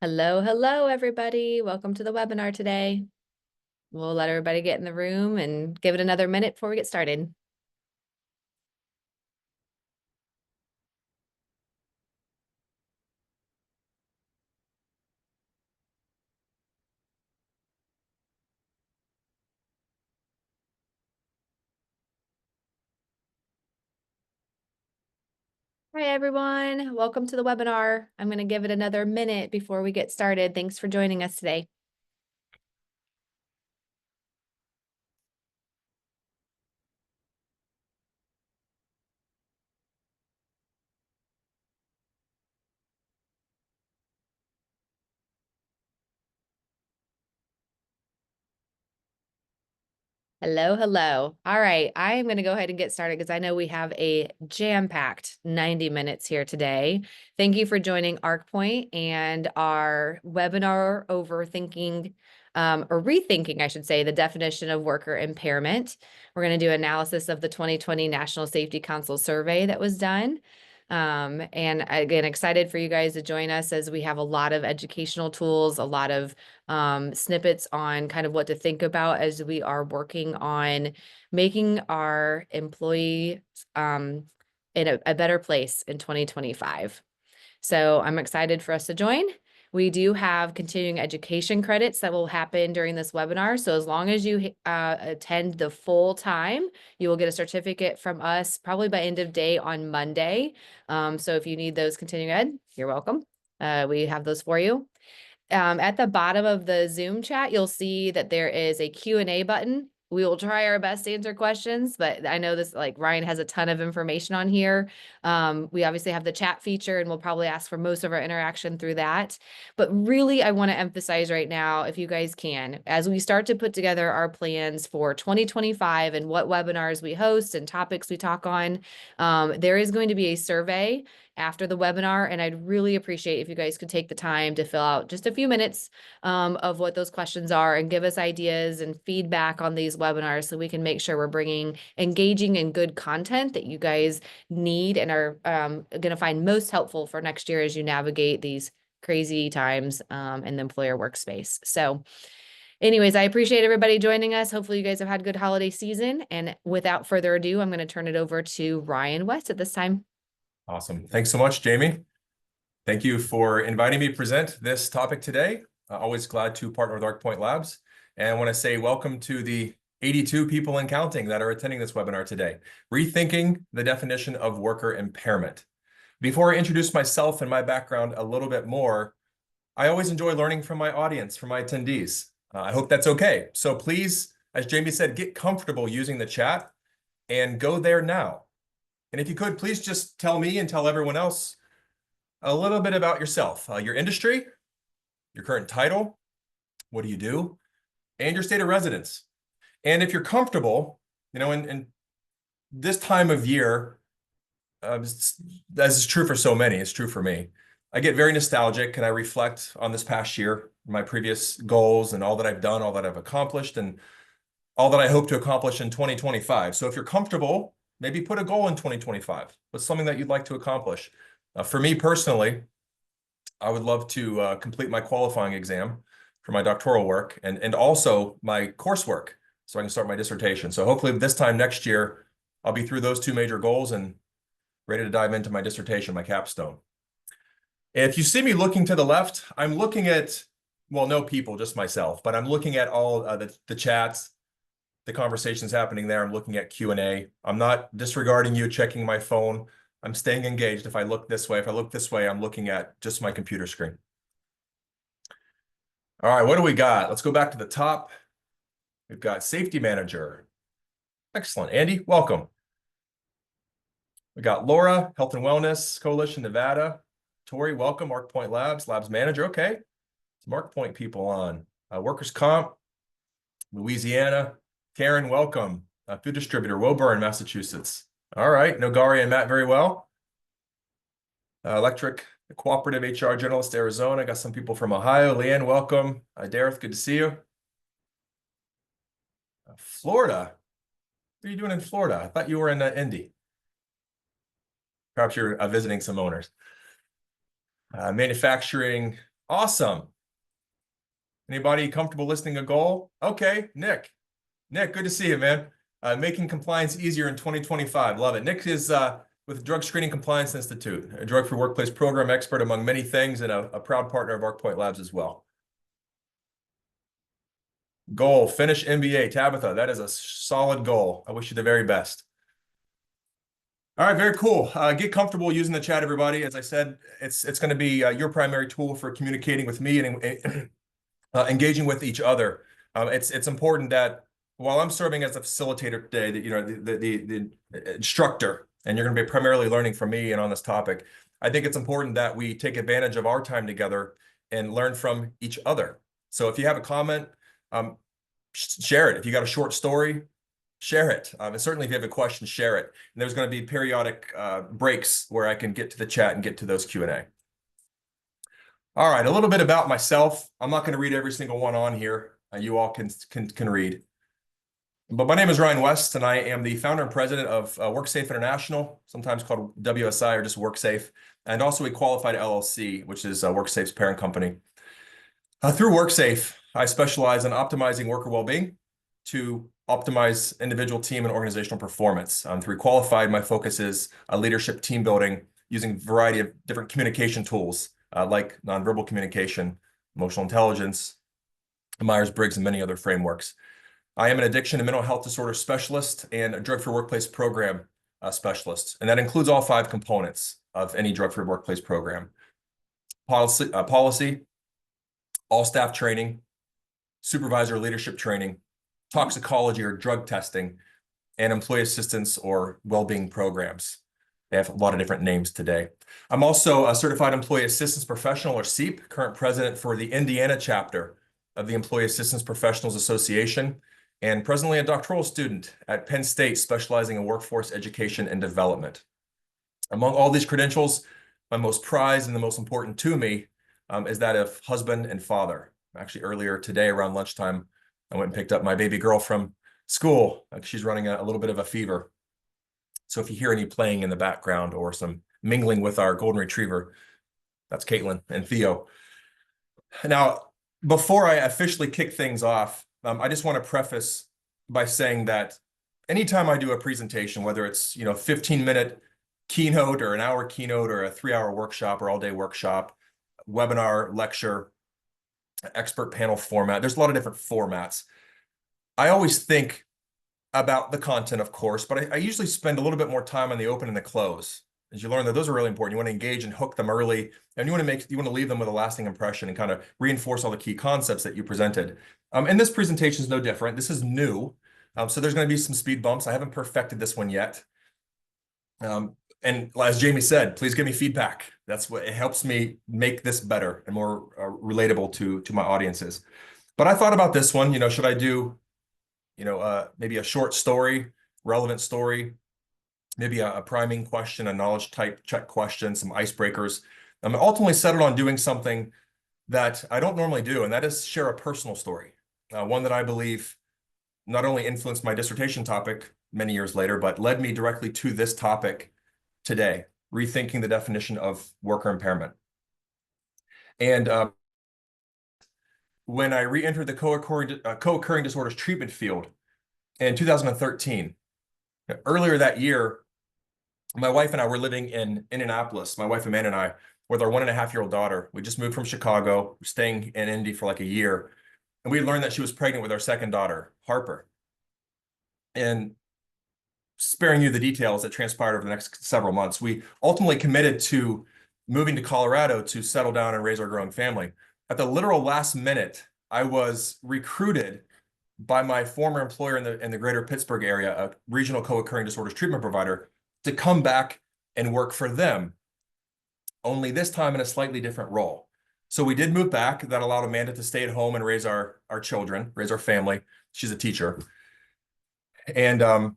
Hello, hello, everybody. Welcome to the webinar today. We'll let everybody get in the room and give it another minute before we get started. Hi, everyone. Welcome to the webinar. I'm going to give it another minute before we get started. Thanks for joining us today. Hello, hello. All right, I am going to go ahead and get started because I know we have a jam-packed 90 minutes here today. Thank you for joining ARCpoint and our webinar overthinking or rethinking, I should say, the definition of worker impairment. We're going to do analysis of the 2020 National Safety Council survey that was done. And again, excited for you guys to join us as we have a lot of educational tools, a lot of snippets on kind of what to think about as we are working on making our employee in a better place in 2025. So I'm excited for us to join. We do have continuing education credits that will happen during this webinar. So as long as you attend the full time, you will get a certificate from us probably by end of day on Monday. So if you need those continuing ed, you're welcome. We have those for you. At the bottom of the Zoom chat, you'll see that there is a Q&A button. We will try our best to answer questions, but I know this, like Ryan has a ton of information on here. We obviously have the chat feature and we'll probably ask for most of our interaction through that. But really, I want to emphasize right now, if you guys can, as we start to put together our plans for 2025 and what webinars we host and topics we talk on, there is going to be a survey after the webinar, and I'd really appreciate if you guys could take the time to fill out just a few minutes of what those questions are and give us ideas and feedback on these webinars so we can make sure we're bringing engaging and good content that you guys need and are going to find most helpful for next year as you navigate these crazy times in the employer workspace. So anyways, I appreciate everybody joining us. Hopefully you guys have had a good holiday season. And without further ado, I'm going to turn it over to Ryan West at this time. Awesome. Thanks so much, Jamie. Thank you for inviting me to present this topic today. Always glad to partner with ARCpoint Labs. And I want to say welcome to the 82 people and counting that are attending this webinar today, Rethinking the Definition of Worker Impairment. Before I introduce myself and my background a little bit more, I always enjoy learning from my audience, from my attendees. I hope that's okay. So please, as Jamie said, get comfortable using the chat and go there now. And if you could, please just tell me and tell everyone else a little bit about yourself, your industry, your current title, what do you do, and your state of residence. And if you're comfortable, you know, in this time of year, as is true for so many, it's true for me. I get very nostalgic and I reflect on this past year, my previous goals and all that I've done, all that I've accomplished, and all that I hope to accomplish in 2025. So if you're comfortable, maybe put a goal in 2025. What's something that you'd like to accomplish? For me personally, I would love to complete my qualifying exam for my doctoral work and also my coursework so I can start my dissertation. So hopefully this time next year, I'll be through those two major goals and ready to dive into my dissertation, my capstone. If you see me looking to the left, I'm looking at, well, no people, just myself, but I'm looking at all the chats, the conversations happening there. I'm looking at Q&A. I'm not disregarding you, checking my phone. I'm staying engaged. If I look this way, I'm looking at just my computer screen. All right, what do we got? Let's go back to the top. We've got safety manager. Excellent. Andy, welcome. We got Laura, Health and Wellness Coalition, Nevada. Tori, welcome. ARCpoint Labs, Labs Manager. Okay. Some ARCpoint people on. Workers' Comp, Louisiana. Karen, welcome. Food distributor, Woburn, Massachusetts. All right. Nogari and Matt, very well. Electric Cooperative HR Generalist, Arizona. Got some people from Ohio. Leanne, welcome. Dareth, good to see you. Florida. What are you doing in Florida? I thought you were in Indy. Perhaps you're visiting some owners. Manufacturing, Awesome. Anybody comfortable listing a goal? Okay, Nick. Nick, good to see you, man. Making compliance easier in 2025. Love it. Nick is with Drug Screening Compliance Institute, a drug-free workplace program expert among many things, and a proud partner of ARCpoint Labs as well. Goal, finish MBA. Tabitha, that is a solid goal. I wish you the very best. All right, very cool. Get comfortable using the chat, everybody. As I said, it's going to be your primary tool for communicating with me and engaging with each other. It's important that while I'm serving as a facilitator today, that the instructor, and you're going to be primarily learning from me and on this topic, I think it's important that we take advantage of our time together and learn from each other. So if you have a comment, share it. If you got a short story, share it. And certainly if you have a question, share it. And there's going to be periodic breaks where I can get to the chat and get to those Q&A. All right, a little bit about myself. I'm not going to read every single one on here. You all can read. But my name is Ryan West, and I am the founder and president of WorkSafe International, sometimes called WSI or just WorkSafe, and also a qualified LLC, which is WorkSafe's parent company. Through WorkSafe, I specialize in optimizing worker well-being to optimize individual, team, and organizational performance. Through Qualified, my focus is leadership team building using a variety of different communication tools like nonverbal communication, emotional intelligence, Myers-Briggs, and many other frameworks. I am an addiction and mental health disorder specialist and a drug-free workplace program specialist, and that includes all 5 components of any drug-free workplace program: policy, all staff training, supervisor leadership training, toxicology or drug testing, and employee assistance or well-being programs. They have a lot of different names today. I'm also a certified employee assistance professional, or CEP, current president for the Indiana chapter of the Employee Assistance Professionals Association, and presently a doctoral student at Penn State specializing in workforce education and development. Among all these credentials, my most prized and the most important to me is that of husband and father. Actually, earlier today around lunchtime, I went and picked up my baby girl from school. She's running a little bit of a fever. So if you hear any playing in the background or some mingling with our golden retriever, that's Caitlin and Theo. Now, before I officially kick things off, I just want to preface by saying that anytime I do a presentation, whether it's 15-minute keynote or an hour keynote or a 3-hour workshop or all-day workshop, webinar, lecture, expert panel format, there's a lot of different formats. I always think about the content, of course, but I usually spend a little bit more time on the open and the close. As you learn that those are really important. You want to engage and hook them early, and you want to leave them with a lasting impression and kind of reinforce all the key concepts that you presented. And this presentation is no different. This is new, so there's going to be some speed bumps. I haven't perfected this one yet. And as Jamie said, please give me feedback. That's what it helps me make this better and more relatable to my audiences. But I thought about this one. Should I do maybe a short story, relevant story, maybe a priming question, a knowledge type check question, some icebreakers. I'm ultimately settled on doing something that I don't normally do, and that is share a personal story. One that I believe not only influenced my dissertation topic many years later, but led me directly to this topic today, rethinking the definition of worker impairment. And when I re-entered the co-occurring disorders treatment field in 2013, earlier that year, my wife and I were living in Indianapolis, my wife Amanda and I, with our 1.5-year-old daughter. We just moved from Chicago, staying in Indy for like a year. And we learned that she was pregnant with our second daughter, Harper. And sparing you the details that transpired over the next several months, we ultimately committed to moving to Colorado to settle down and raise our growing family. At the literal last minute, I was recruited by my former employer in the greater Pittsburgh area, a regional co-occurring disorders treatment provider, to come back and work for them, only this time in a slightly different role. So we did move back. That allowed Amanda to stay at home and raise our children, raise our family. She's a teacher. And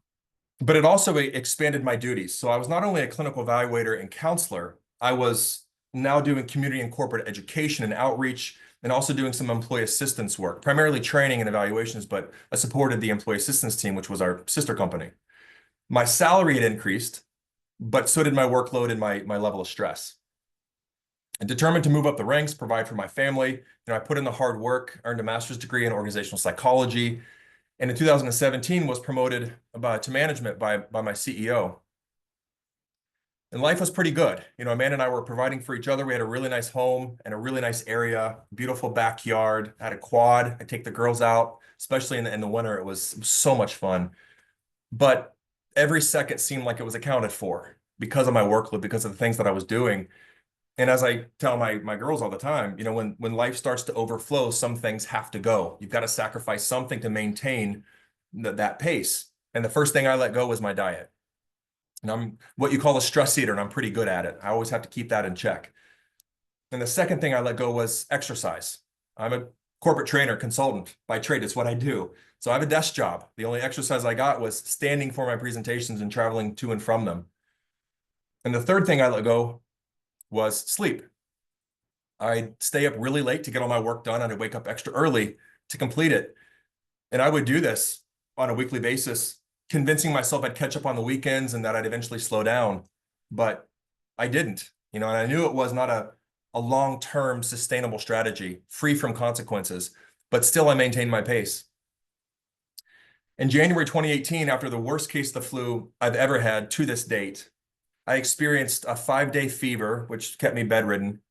but it also expanded my duties. So I was not only a clinical evaluator and counselor, I was now doing community and corporate education and outreach, and also doing some employee assistance work, primarily training and evaluations, but I supported the employee assistance team, which was our sister company. My salary had increased, but so did my workload and my level of stress. And determined to move up the ranks, provide for my family. I put in the hard work, earned a master's degree in organizational psychology, and in 2017 was promoted to management by my CEO. And life was pretty good. Amanda and I were providing for each other. We had a really nice home and a really nice area, beautiful backyard. I had a quad. I take the girls out, especially in the winter. It was so much fun. But every second seemed like it was accounted for because of my workload, because of the things that I was doing. And as I tell my girls all the time, when life starts to overflow, some things have to go. You've got to sacrifice something to maintain that pace. And the first thing I let go was my diet. And I'm what you call a stress eater, and I'm pretty good at it. I always have to keep that in check. And the second thing I let go was exercise. I'm a corporate trainer, consultant by trade. It's what I do. So I have a desk job. The only exercise I got was standing for my presentations and traveling to and from them. And the third thing I let go was sleep. I'd stay up really late to get all my work done. I'd wake up extra early to complete it. And I would do this on a weekly basis, convincing myself I'd catch up on the weekends and that I'd eventually slow down. But I didn't, and I knew it was not a long-term sustainable strategy, free from consequences, but still I maintained my pace. In January 2018, after the worst case of the flu I've ever had to this date, I experienced a 5-day fever, which kept me bedridden,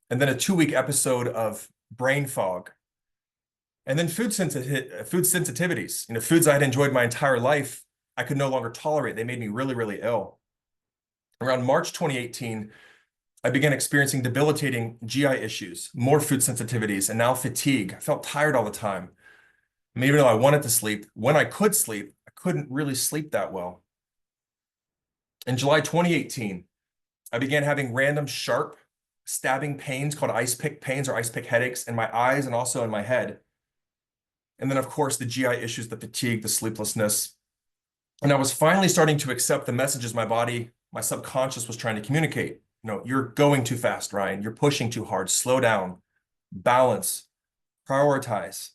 and then a 2-week episode of brain fog. And then food sensitivities, foods I had enjoyed my entire life, I could no longer tolerate. They made me really, really ill. Around March 2018, I began experiencing debilitating GI issues, more food sensitivities, and now fatigue. I felt tired all the time. I mean, even though I wanted to sleep, when I could sleep, I couldn't really sleep that well. In July 2018, I began having random sharp stabbing pains called ice pick pains or ice pick headaches in my eyes and also in my head. And then, of course, the GI issues, the fatigue, the sleeplessness. And I was finally starting to accept the messages my body, my subconscious was trying to communicate. You're going too fast, Ryan. You're pushing too hard. Slow down, balance, prioritize.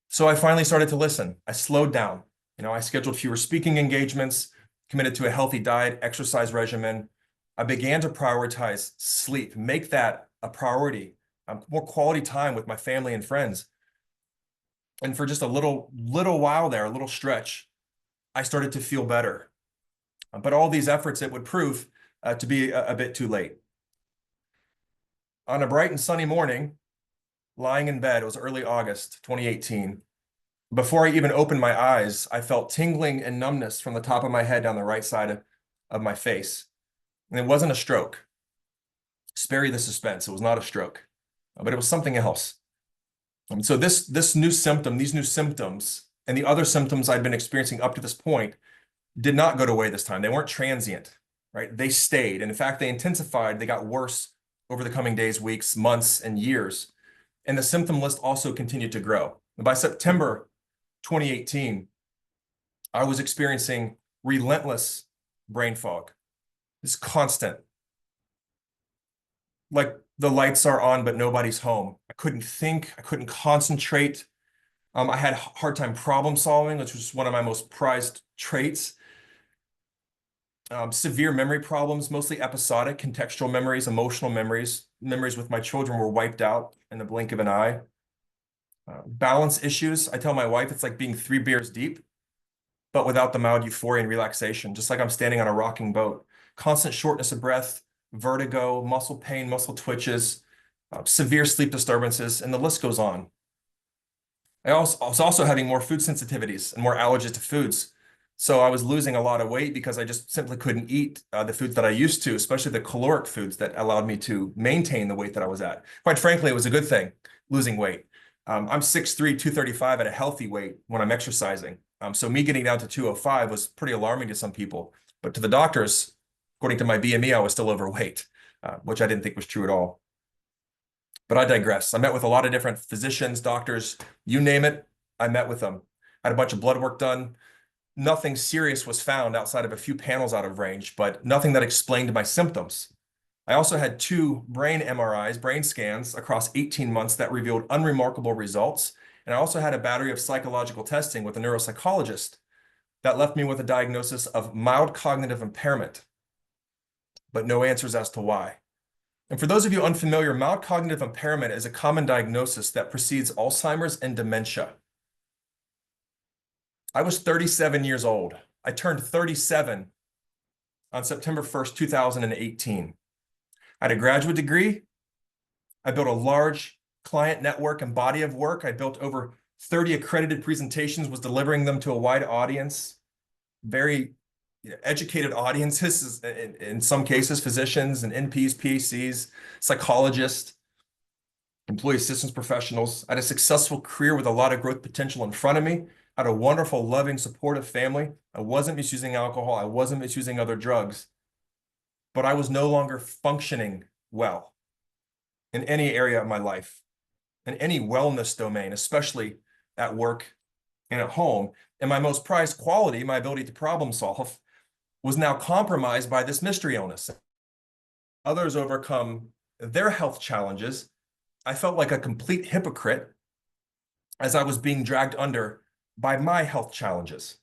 So I finally started to listen. I slowed down. I scheduled fewer speaking engagements, committed to a healthy diet, exercise regimen. I began to prioritize sleep, make that a priority, more quality time with my family and friends. And for just a little while there, a little stretch, I started to feel better. But all these efforts, it would prove to be a bit too late. On a bright and sunny morning, lying in bed, it was early August 2018. Before I even opened my eyes, I felt tingling and numbness from the top of my head down the right side of my face. And it wasn't a stroke. Spare you the suspense. It was not a stroke, but it was something else. So these new symptoms and the other symptoms I'd been experiencing up to this point did not go away this time. They weren't transient, right? They stayed. And in fact, they intensified. They got worse over the coming days, weeks, months, and years. And the symptom list also continued to grow. And by September 2018, I was experiencing relentless brain fog. It's constant. Like the lights are on, but nobody's home. I couldn't think. I couldn't concentrate. I had a hard time problem solving, which was one of my most prized traits. Severe memory problems, mostly episodic, contextual memories, emotional memories. Memories with my children were wiped out in the blink of an eye. Balance issues. I tell my wife it's like being 3 beers deep, but without the mild euphoria and relaxation, just like I'm standing on a rocking boat. Constant shortness of breath, vertigo, muscle pain, muscle twitches, severe sleep disturbances, and the list goes on. I was also having more food sensitivities and more allergies to foods. So I was losing a lot of weight because I just simply couldn't eat the foods that I used to, especially the caloric foods that allowed me to maintain the weight that I was at. Quite frankly, it was a good thing, losing weight. I'm 6'3", 235 at a healthy weight when I'm exercising. So me getting down to 205 was pretty alarming to some people. But to the doctors, according to my BME, I was still overweight, which I didn't think was true at all. But I digress. I met with a lot of different physicians, doctors, you name it, I met with them. I had a bunch of blood work done. Nothing serious was found outside of a few panels out of range, but nothing that explained my symptoms. I also had 2 brain MRIs, brain scans across 18 months that revealed unremarkable results. And I also had a battery of psychological testing with a neuropsychologist that left me with a diagnosis of mild cognitive impairment, but no answers as to why. And for those of you unfamiliar, mild cognitive impairment is a common diagnosis that precedes Alzheimer's and dementia. I was 37 years old. I turned 37 on September 1st, 2018. I had a graduate degree. I built a large client network and body of work. I built over 30 accredited presentations, was delivering them to a wide audience, very educated audiences, in some cases, physicians and NPs, PhDs, psychologists, employee assistance professionals. I had a successful career with a lot of growth potential in front of me. I had a wonderful, loving, supportive family. I wasn't misusing alcohol. I wasn't misusing other drugs, but I was no longer functioning well in any area of my life, in any wellness domain, especially at work and at home. And my most prized quality, my ability to problem solve, was now compromised by this mystery illness. Others overcome their health challenges. I felt like a complete hypocrite as I was being dragged under by my health challenges.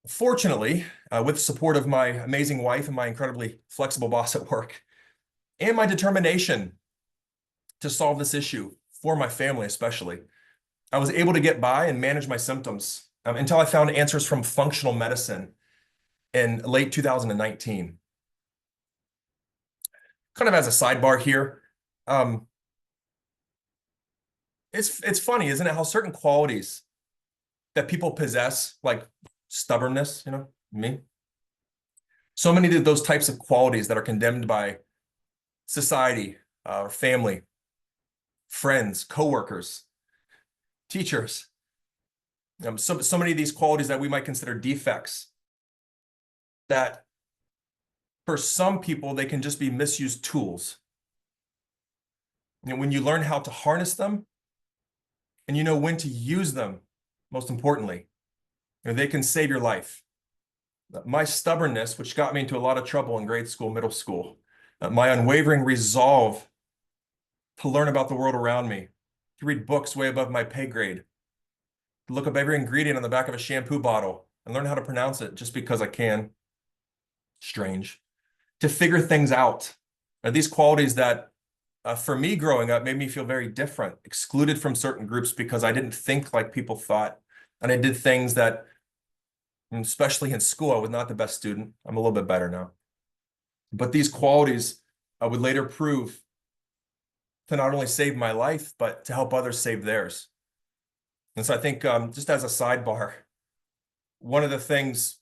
Fortunately, with the support of my amazing wife and my incredibly flexible boss at work, and my determination to solve this issue for my family especially, I was able to get by and manage my symptoms until I found answers from functional medicine in late 2019. Kind of as a sidebar here, it's funny, isn't it, how certain qualities that people possess, like stubbornness, me, so many of those types of qualities that are condemned by society, or family, friends, coworkers, teachers, so many of these qualities that we might consider defects, that for some people, they can just be misused tools. And when you learn how to harness them and you know when to use them, most importantly, they can save your life. My stubbornness, which got me into a lot of trouble in grade school, middle school, my unwavering resolve to learn about the world around me, to read books way above my pay grade, to look up every ingredient on the back of a shampoo bottle and learn how to pronounce it just because I can. Strange. To figure things out. Are these qualities that, for me growing up, made me feel very different, excluded from certain groups because I didn't think like people thought. And I did things that, especially in school, I was not the best student. I'm a little bit better now. But these qualities would later prove to not only save my life, but to help others save theirs. And so I think, just as a sidebar, one of the things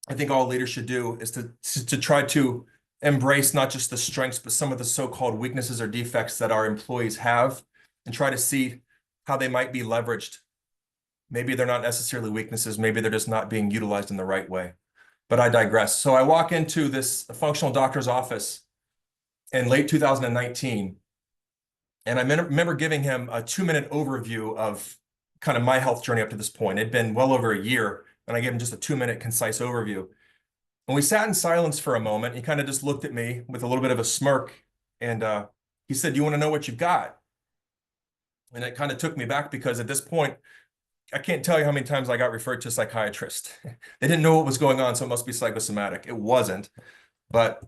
I think all leaders should do is to try to embrace not just the strengths, but some of the so-called weaknesses or defects that our employees have, and try to see how they might be leveraged. Maybe they're not necessarily weaknesses. Maybe they're just not being utilized in the right way. But I digress. So I walk into this functional doctor's office in late 2019, and I remember giving him a 2-minute overview of kind of my health journey up to this point. It'd been well over a year, and I gave him just a 2-minute concise overview. And we sat in silence for a moment. He kind of just looked at me with a little bit of a smirk, and he said, "Do you want to know what you've got?" And it kind of took me back because at this point, I can't tell you how many times I got referred to a psychiatrist. They didn't know what was going on, so it must be psychosomatic. It wasn't. But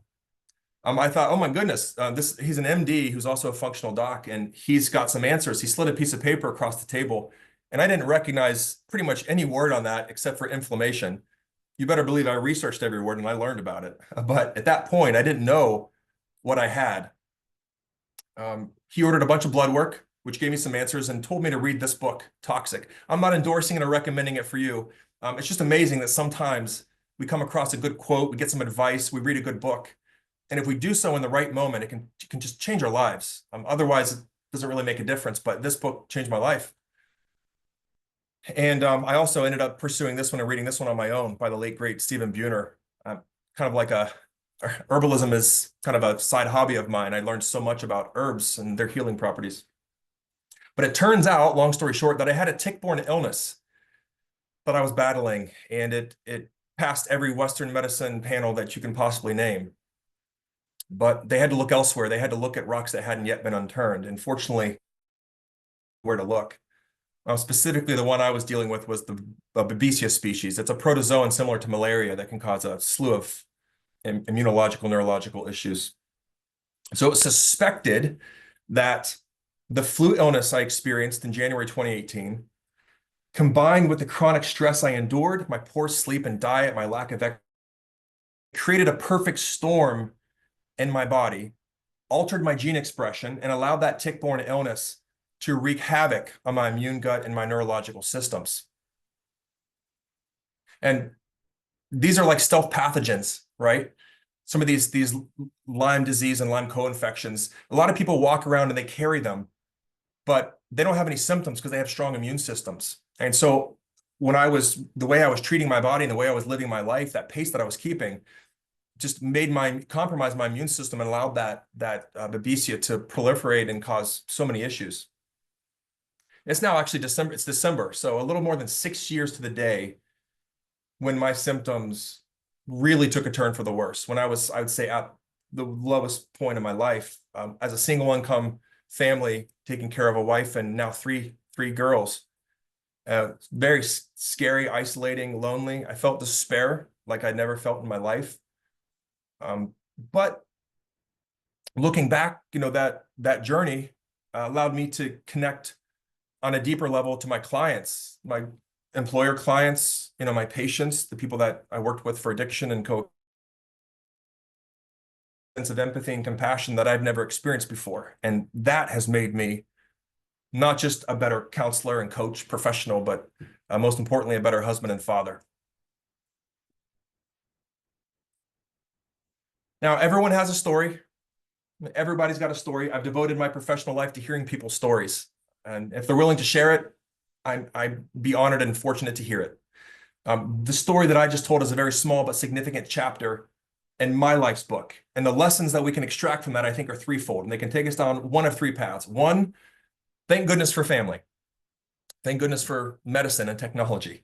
I thought, oh my goodness, he's an MD who's also a functional doc, and he's got some answers. He slid a piece of paper across the table, and I didn't recognize pretty much any word on that except for inflammation. You better believe I researched every word and I learned about it. But at that point, I didn't know what I had. He ordered a bunch of blood work, which gave me some answers, and told me to read this book, Toxic. I'm not endorsing it or recommending it for you. It's just amazing that sometimes we come across a good quote, we get some advice, we read a good book. And if we do so in the right moment, it can just change our lives. Otherwise, it doesn't really make a difference. But this book changed my life. And I also ended up pursuing this one and reading this one on my own by the late, great Stephen Buhner. Kind of like herbalism is kind of a side hobby of mine. I learned so much about herbs and their healing properties. But it turns out, long story short, that I had a tick-borne illness that I was battling, and it passed every Western medicine panel that you can possibly name. But they had to look elsewhere. They had to look at rocks that hadn't yet been unturned. And fortunately, where to look. Specifically, the one I was dealing with was the Babesia species. It's a protozoan similar to malaria that can cause a slew of immunological, neurological issues. So it's suspected that the flu illness I experienced in January 2018, combined with the chronic stress I endured, my poor sleep and diet, my lack of exercise, created a perfect storm in my body, altered my gene expression, and allowed that tick-borne illness to wreak havoc on my immune gut and my neurological systems. And these are like stealth pathogens, right? Some of these Lyme disease and Lyme co-infections, a lot of people walk around and they carry them, but they don't have any symptoms because they have strong immune systems. And so the way I was treating my body and the way I was living my life, that pace that I was keeping, just compromised my immune system and allowed that babesia to proliferate and cause so many issues. It's now actually December. It's December, so a little more than 6 years to the day when my symptoms really took a turn for the worse. When I would say, at the lowest point in my life, as a single income family, taking care of a wife and now three girls. Very scary, isolating, lonely. I felt despair like I'd never felt in my life. But looking back, that journey allowed me to connect on a deeper level to my clients, my employer clients, my patients, the people that I worked with for addiction and sense of empathy and compassion that I've never experienced before. And that has made me not just a better counselor and coach professional, but most importantly, a better husband and father. Now, everyone has a story. Everybody's got a story. I've devoted my professional life to hearing people's stories. And if they're willing to share it, I'd be honored and fortunate to hear it. The story that I just told is a very small but significant chapter in my life's book. And the lessons that we can extract from that, I think, are threefold. And they can take us down one of three paths. One, thank goodness for family. Thank goodness for medicine and technology,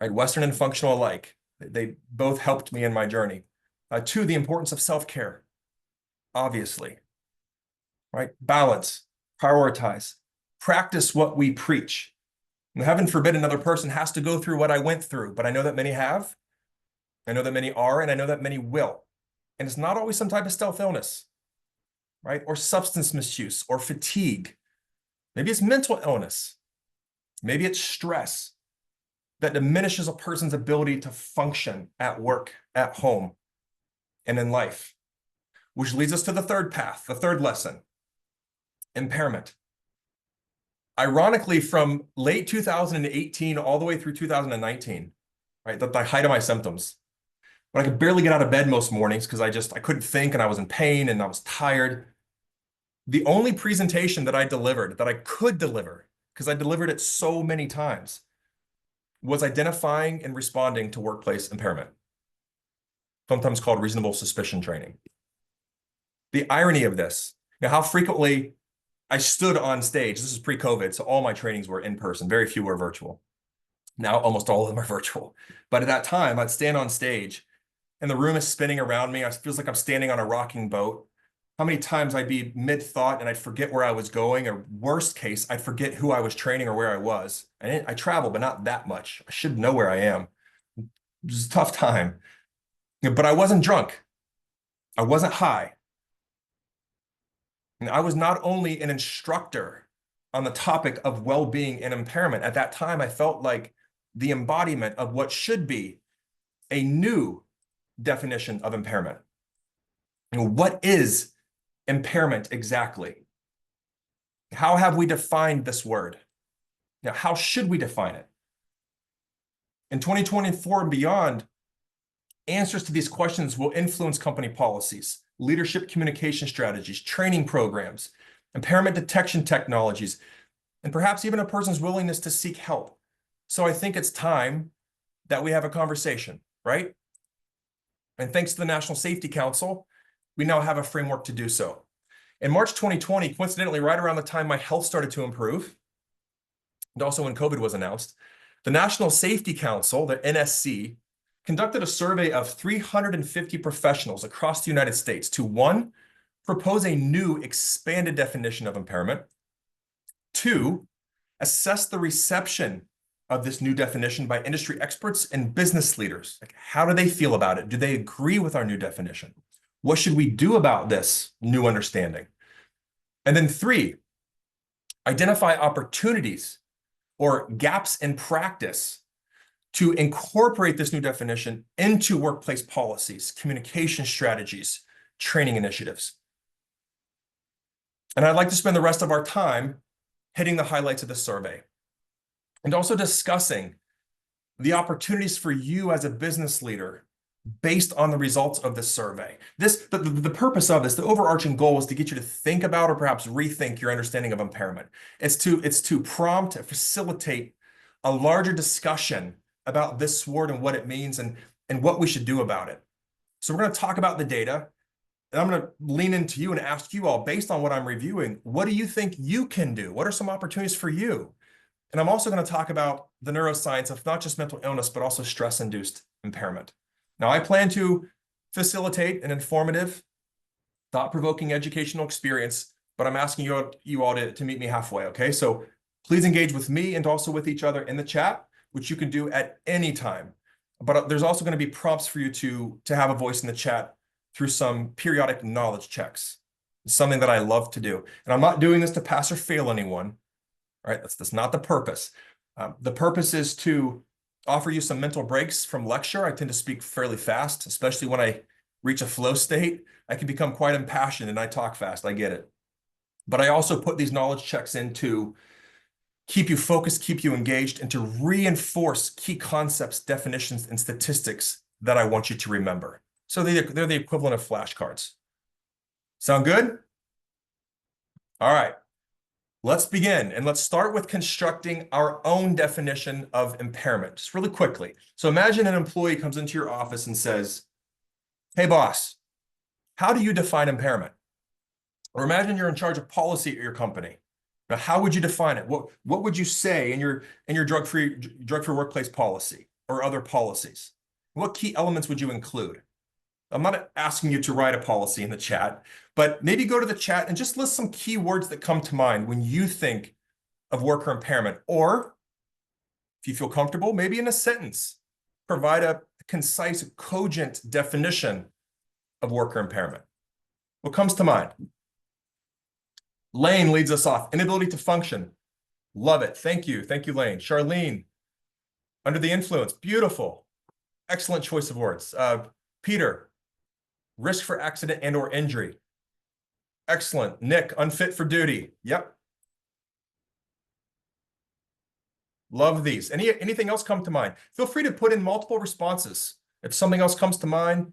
right? Western and functional alike. They both helped me in my journey. Two, the importance of self-care, obviously, right? Balance, prioritize, practice what we preach. And heaven forbid another person has to go through what I went through, but I know that many have. I know that many are, and I know that many will. And it's not always some type of stealth illness, right? Or substance misuse or fatigue. Maybe it's mental illness. Maybe it's stress that diminishes a person's ability to function at work, at home, and in life. Which leads us to the third path, the third lesson, impairment. Ironically, from late 2018 all the way through 2019, right, the height of my symptoms, when I could barely get out of bed most mornings because I couldn't think and I was in pain and I was tired. The only presentation that I delivered, that I could deliver, because I delivered it so many times, was identifying and responding to workplace impairment, sometimes called reasonable suspicion training. The irony of this, how frequently I stood on stage. This is pre-COVID, so all my trainings were in person. Very few were virtual. Now almost all of them are virtual. But at that time, I'd stand on stage and the room is spinning around me. It feels like I'm standing on a rocking boat. How many times I'd be mid-thought and I'd forget where I was going, or worst case, I'd forget who I was training or where I was. I travel, but not that much. I should know where I am. It was a tough time. But I wasn't drunk. I wasn't high. And I was not only an instructor on the topic of well-being and impairment. At that time, I felt like the embodiment of what should be a new definition of impairment. What is impairment exactly? How have we defined this word? Now, how should we define it? In 2024 and beyond, answers to these questions will influence company policies, leadership communication strategies, training programs, impairment detection technologies, and perhaps even a person's willingness to seek help. So I think it's time that we have a conversation, right? And thanks to the National Safety Council, we now have a framework to do so. In March 2020, coincidentally, right around the time my health started to improve, and also when COVID was announced, the National Safety Council, the NSC, conducted a survey of 350 professionals across the United States to, one, propose a new expanded definition of impairment, two, assess the reception of this new definition by industry experts and business leaders. Like, how do they feel about it? Do they agree with our new definition? What should we do about this new understanding? And then 3, identify opportunities or gaps in practice to incorporate this new definition into workplace policies, communication strategies, training initiatives. And I'd like to spend the rest of our time hitting the highlights of the survey and also discussing the opportunities for you as a business leader based on the results of this survey. The purpose of this, the overarching goal, is to get you to think about or perhaps rethink your understanding of impairment. It's to prompt and facilitate a larger discussion about this word and what it means and what we should do about it. So we're going to talk about the data, and I'm going to lean into you and ask you all, based on what I'm reviewing, what do you think you can do? What are some opportunities for you? And I'm also going to talk about the neuroscience of not just mental illness, but also stress-induced impairment. Now, I plan to facilitate an informative, thought-provoking educational experience, but I'm asking you all to meet me halfway, okay? So please engage with me and also with each other in the chat, which you can do at any time. But there's also going to be prompts for you to have a voice in the chat through some periodic knowledge checks. It's something that I love to do. And I'm not doing this to pass or fail anyone, all right? That's not the purpose. The purpose is to offer you some mental breaks from lecture. I tend to speak fairly fast, especially when I reach a flow state. I can become quite impassioned and I talk fast. I get it. But I also put these knowledge checks in to keep you focused, keep you engaged, and to reinforce key concepts, definitions, and statistics that I want you to remember. So they're the equivalent of flashcards. Sound good? All right. Let's begin, and let's start with constructing our own definition of impairment, just really quickly. So imagine an employee comes into your office and says, "Hey boss, how do you define impairment?" Or imagine you're in charge of policy at your company. Now, how would you define it? What would you say in your drug-free workplace policy or other policies? What key elements would you include? I'm not asking you to write a policy in the chat, but maybe go to the chat and just list some key words that come to mind when you think of worker impairment. Or if you feel comfortable, maybe in a sentence, provide a concise, cogent definition of worker impairment. What comes to mind? Lane leads us off. Inability to function. Love it. Thank you. Thank you, Lane. Charlene, under the influence. Beautiful. Excellent choice of words. Peter, risk for accident and or injury. Excellent. Nick, unfit for duty. Yep. Love these. Anything else come to mind? Feel free to put in multiple responses. If something else comes to mind,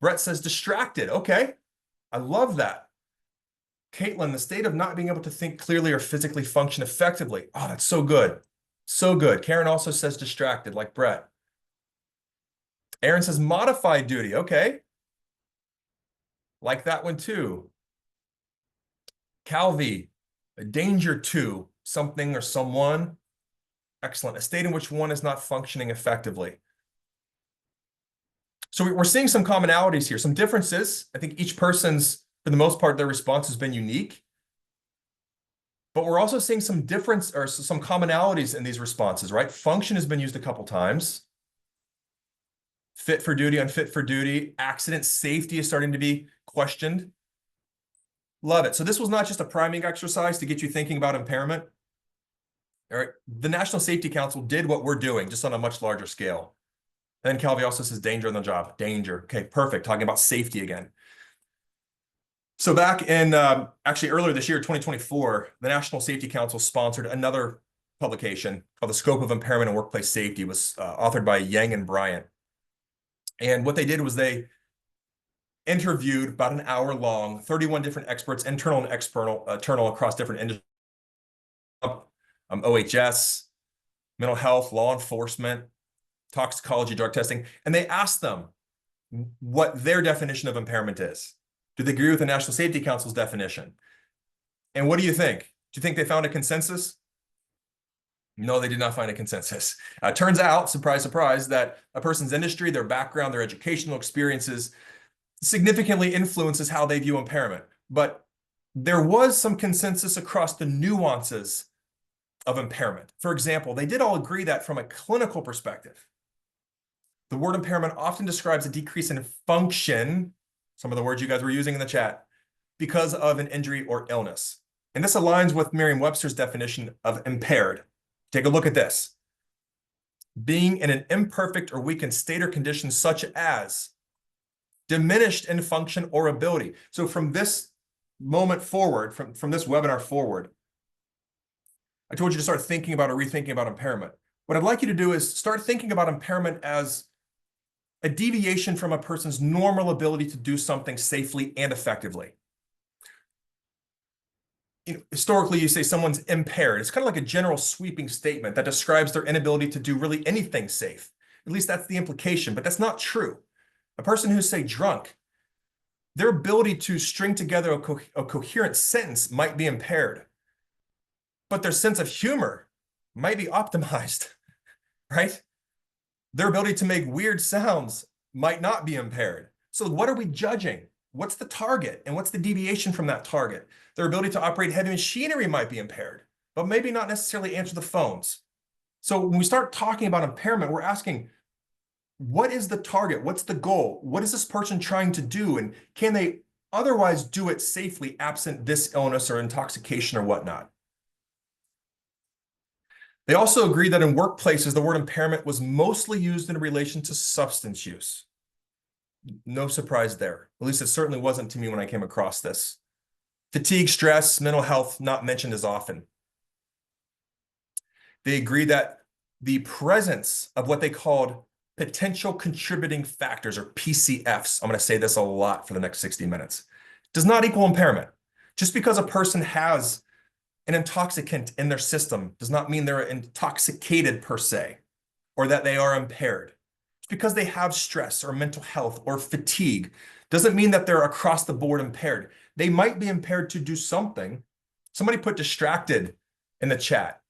Brett says distracted. Okay. I love that. Caitlin, the state of not being able to think clearly or physically function effectively. Oh, that's so good. So good. Karen also says distracted, like Brett. Aaron says modified duty. Okay. Like that one too. Calvi, a danger to something or someone. Excellent. A state in which one is not functioning effectively. So we're seeing some commonalities here, some differences. I think each person's, for the most part, their response has been unique. But we're also seeing some difference or some commonalities in these responses, right? Function has been used a couple times. Fit for duty, unfit for duty. Accident safety is starting to be questioned. Love it. So this was not just a priming exercise to get you thinking about impairment. All right. The National Safety Council did what we're doing, just on a much larger scale. And then Calvi also says danger on the job. Danger. Okay, perfect. Talking about safety again. So back in, actually earlier this year, 2024, the National Safety Council sponsored another publication called The Scope of Impairment in Workplace Safety. It was authored by Yang and Bryant. And what they did was they interviewed about an hour long, 31 different experts, internal and external across different industries, OHS, mental health, law enforcement, toxicology, drug testing. And they asked them what their definition of impairment is. Do they agree with the National Safety Council's definition? And what do you think? Do you think they found a consensus? No, they did not find a consensus. Turns out, surprise, surprise, that a person's industry, their background, their educational experiences significantly influences how they view impairment. But there was some consensus across the nuances of impairment. For example, they did all agree that from a clinical perspective, the word impairment often describes a decrease in function, some of the words you guys were using in the chat, because of an injury or illness. And this aligns with Merriam-Webster's definition of impaired. Take a look at this. Being in an imperfect or weakened state or condition such as diminished in function or ability. So from this moment forward, from this webinar forward, I told you to start thinking about or rethinking about impairment. What I'd like you to do is start thinking about impairment as a deviation from a person's normal ability to do something safely and effectively. Historically, you say someone's impaired. It's kind of like a general sweeping statement that describes their inability to do really anything safe. At least that's the implication, but that's not true. A person who's, say, drunk, their ability to string together a coherent sentence might be impaired, but their sense of humor might be optimized, right? Their ability to make weird sounds might not be impaired. So what are we judging? What's the target and what's the deviation from that target? Their ability to operate heavy machinery might be impaired, but maybe not necessarily answer the phones. So when we start talking about impairment, we're asking, what is the target? What's the goal? What is this person trying to do? And can they otherwise do it safely absent this illness or intoxication or whatnot? They also agree that in workplaces, the word impairment was mostly used in relation to substance use. No surprise there. At least it certainly wasn't to me when I came across this. Fatigue, stress, mental health, not mentioned as often. They agree that the presence of what they called potential contributing factors, or PCFs, I'm going to say this a lot for the next 60 minutes, does not equal impairment. Just because a person has an intoxicant in their system does not mean they're intoxicated per se, or that they are impaired. Because they have stress or mental health or fatigue doesn't mean that they're across the board impaired. They might be impaired to do something. Somebody put distracted in the chat.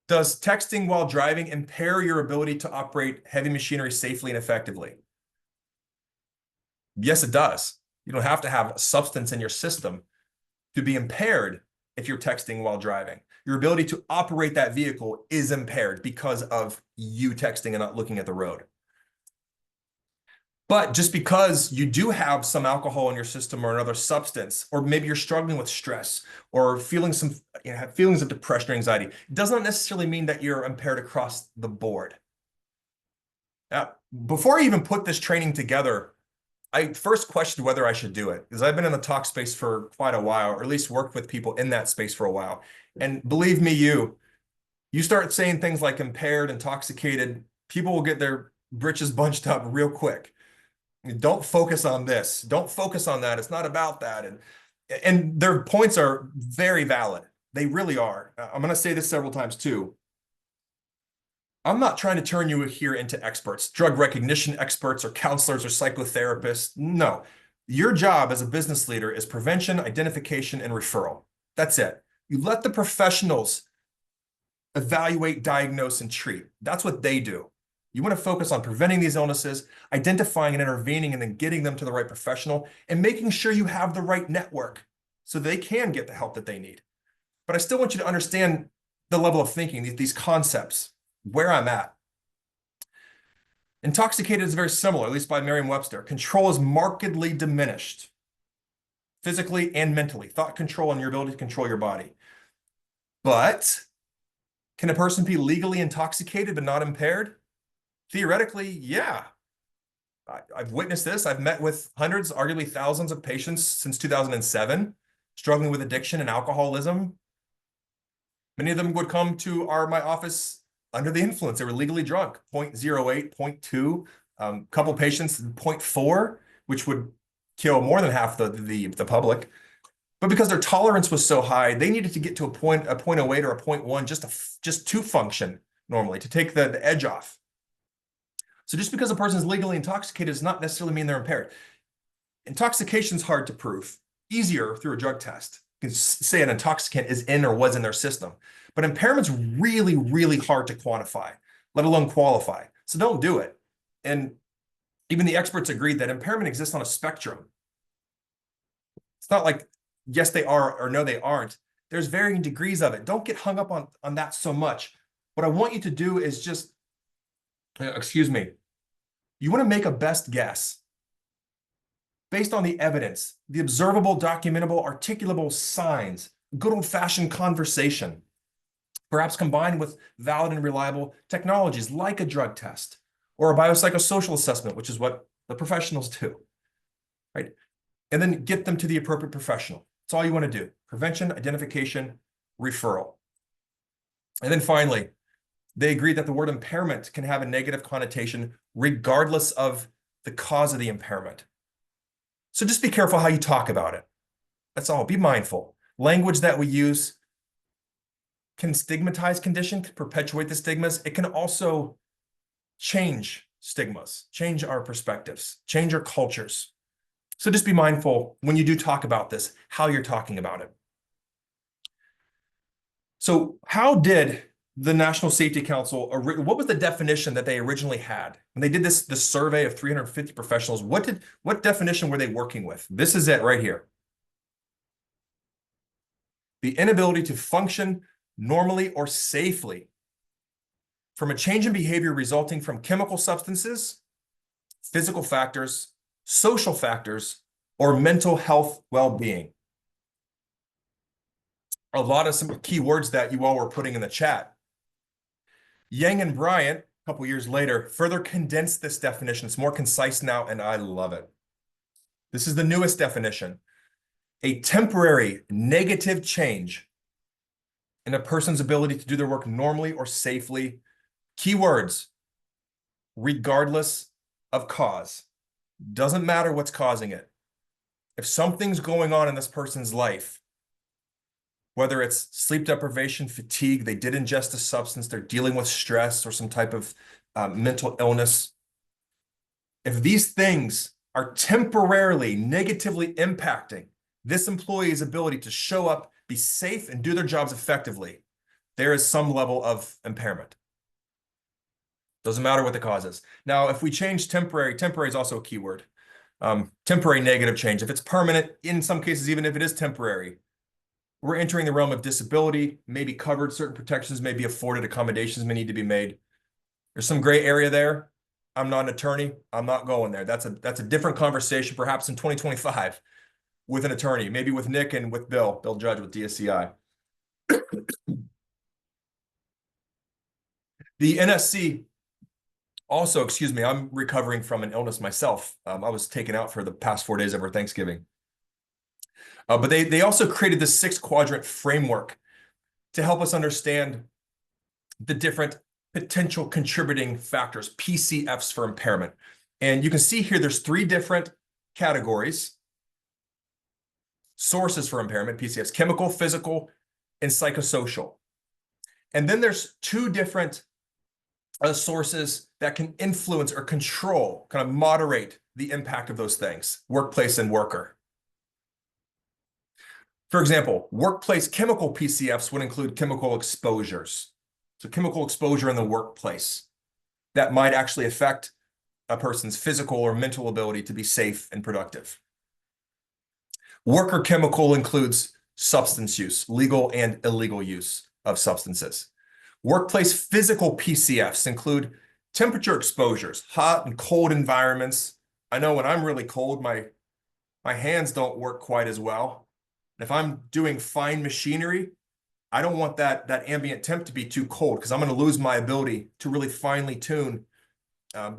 Does texting while driving impair your ability to operate heavy machinery safely and effectively? Yes, it does. You don't have to have a substance in your system to be impaired if you're texting while driving. Your ability to operate that vehicle is impaired because of you texting and not looking at the road. But just because you do have some alcohol in your system or another substance, or maybe you're struggling with stress or feeling some feelings of depression or anxiety, it does not necessarily mean that you're impaired across the board. Now, before I even put this training together, I first questioned whether I should do it, because I've been in the talk space for quite a while, or at least worked with people in that space for a while. And believe me, you start saying things like impaired, intoxicated, people will get their britches bunched up real quick. Don't focus on this. Don't focus on that. It's not about that. And their points are very valid. They really are. I'm going to say this several times too. I'm not trying to turn you here into experts, drug recognition experts or counselors or psychotherapists. No, your job as a business leader is prevention, identification, and referral. That's it. You let the professionals evaluate, diagnose, and treat. That's what they do. You want to focus on preventing these illnesses, identifying and intervening, and then getting them to the right professional and making sure you have the right network so they can get the help that they need. But I still want you to understand the level of thinking, these concepts, where I'm at. Intoxicated is very similar, at least by Merriam-Webster. Control is markedly diminished, physically and mentally. Thought control and your ability to control your body. But can a person be legally intoxicated but not impaired? Theoretically, yeah. I've witnessed this. I've met with hundreds, arguably thousands of patients since 2007, struggling with addiction and alcoholism. Many of them would come to my office under the influence. They were legally drunk, 0.08, 0.2, couple patients, 0.4, which would kill more than half the public. But because their tolerance was so high, they needed to get to a 0.08 or a 0.1 just to function normally, to take the edge off. So just because a person is legally intoxicated does not necessarily mean they're impaired. Intoxication is hard to prove, easier through a drug test. You can say an intoxicant is in or was in their system. But impairment's really, really hard to quantify, let alone qualify. So don't do it. And even the experts agreed that impairment exists on a spectrum. It's not like, yes, they are, or no, they aren't. There's varying degrees of it. Don't get hung up on that so much. What I want you to do is just, excuse me, you want to make a best guess based on the evidence, the observable, documentable, articulable signs, good old-fashioned conversation, perhaps combined with valid and reliable technologies like a drug test or a biopsychosocial assessment, which is what the professionals do, right? And then get them to the appropriate professional. That's all you want to do. Prevention, identification, referral. And then finally, they agree that the word impairment can have a negative connotation regardless of the cause of the impairment. So just be careful how you talk about it. That's all. Be mindful. Language that we use can stigmatize condition, can perpetuate the stigmas. It can also change stigmas, change our perspectives, change our cultures. So just be mindful when you do talk about this, how you're talking about it. So how did the National Safety Council, what was the definition that they originally had? When they did this survey of 350 professionals, what definition were they working with? This is it right here. The inability to function normally or safely from a change in behavior resulting from chemical substances, physical factors, social factors, or mental health well-being. A lot of some key words that you all were putting in the chat. Yang and Bryant, a couple years later, further condensed this definition. It's more concise now, and I love it. This is the newest definition. A temporary negative change in a person's ability to do their work normally or safely. Keywords, regardless of cause. Doesn't matter what's causing it. If something's going on in this person's life, whether it's sleep deprivation, fatigue, they did ingest a substance, they're dealing with stress or some type of mental illness. If these things are temporarily negatively impacting this employee's ability to show up, be safe, and do their jobs effectively, there is some level of impairment. Doesn't matter what the cause is. Now, if we change temporary is also a keyword. Temporary negative change. If it's permanent, in some cases, even if it is temporary, we're entering the realm of disability, may be covered, certain protections may be afforded, accommodations may need to be made. There's some gray area there. I'm not an attorney. I'm not going there. That's a different conversation, perhaps in 2025 with an attorney, maybe with Nick and with Bill Judge with DSCI. The NSC also, excuse me, I'm recovering from an illness myself. I was taken out for the past 4 days over Thanksgiving. But they also created this 6-quadrant framework to help us understand the different potential contributing factors, PCFs for impairment. And you can see here there's 3 different categories, sources for impairment, PCFs, chemical, physical, and psychosocial. And then there's 2 different sources that can influence or control, kind of moderate the impact of those things, workplace and worker. For example, workplace chemical PCFs would include chemical exposures. So chemical exposure in the workplace that might actually affect a person's physical or mental ability to be safe and productive. Worker chemical includes substance use, legal and illegal use of substances. Workplace physical PCFs include temperature exposures, hot and cold environments. I know when I'm really cold, my hands don't work quite as well. If I'm doing fine machinery, I don't want that ambient temp to be too cold because I'm going to lose my ability to really finely tune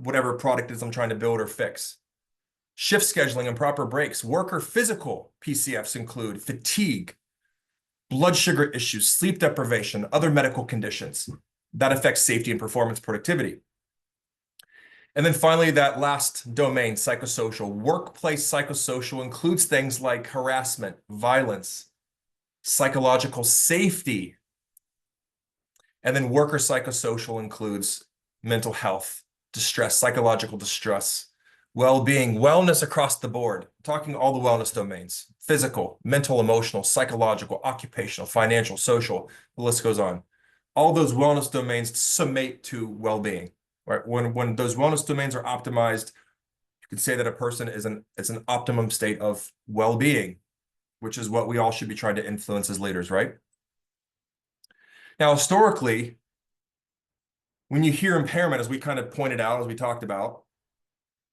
whatever product it is I'm trying to build or fix. Shift scheduling and proper breaks. Worker physical PCFs include fatigue, blood sugar issues, sleep deprivation, other medical conditions that affect safety and performance productivity. And then finally, that last domain, psychosocial. Workplace psychosocial includes things like harassment, violence, psychological safety. And then worker psychosocial includes mental health, distress, psychological distress, well-being, wellness across the board. I'm talking all the wellness domains, physical, mental, emotional, psychological, occupational, financial, social, the list goes on. All those wellness domains summate to well-being. Right? When those wellness domains are optimized, you could say that a person is an optimum state of well-being, which is what we all should be trying to influence as leaders, right? Now, historically, when you hear impairment, as we kind of pointed out, as we talked about,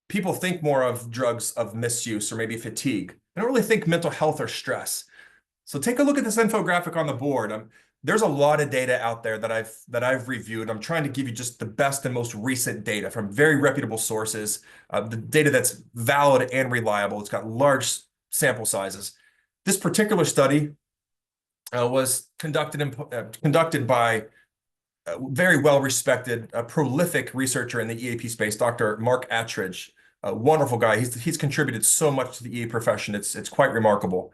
people think more of drugs of misuse or maybe fatigue. They don't really think mental health or stress. So take a look at this infographic on the board. There's a lot of data out there that I've reviewed. I'm trying to give you just the best and most recent data from very reputable sources, the data that's valid and reliable. It's got large sample sizes. This particular study was conducted by a very well-respected, prolific researcher in the EAP space, Dr. Mark Attridge, a wonderful guy. He's contributed so much to the EA profession. It's quite remarkable.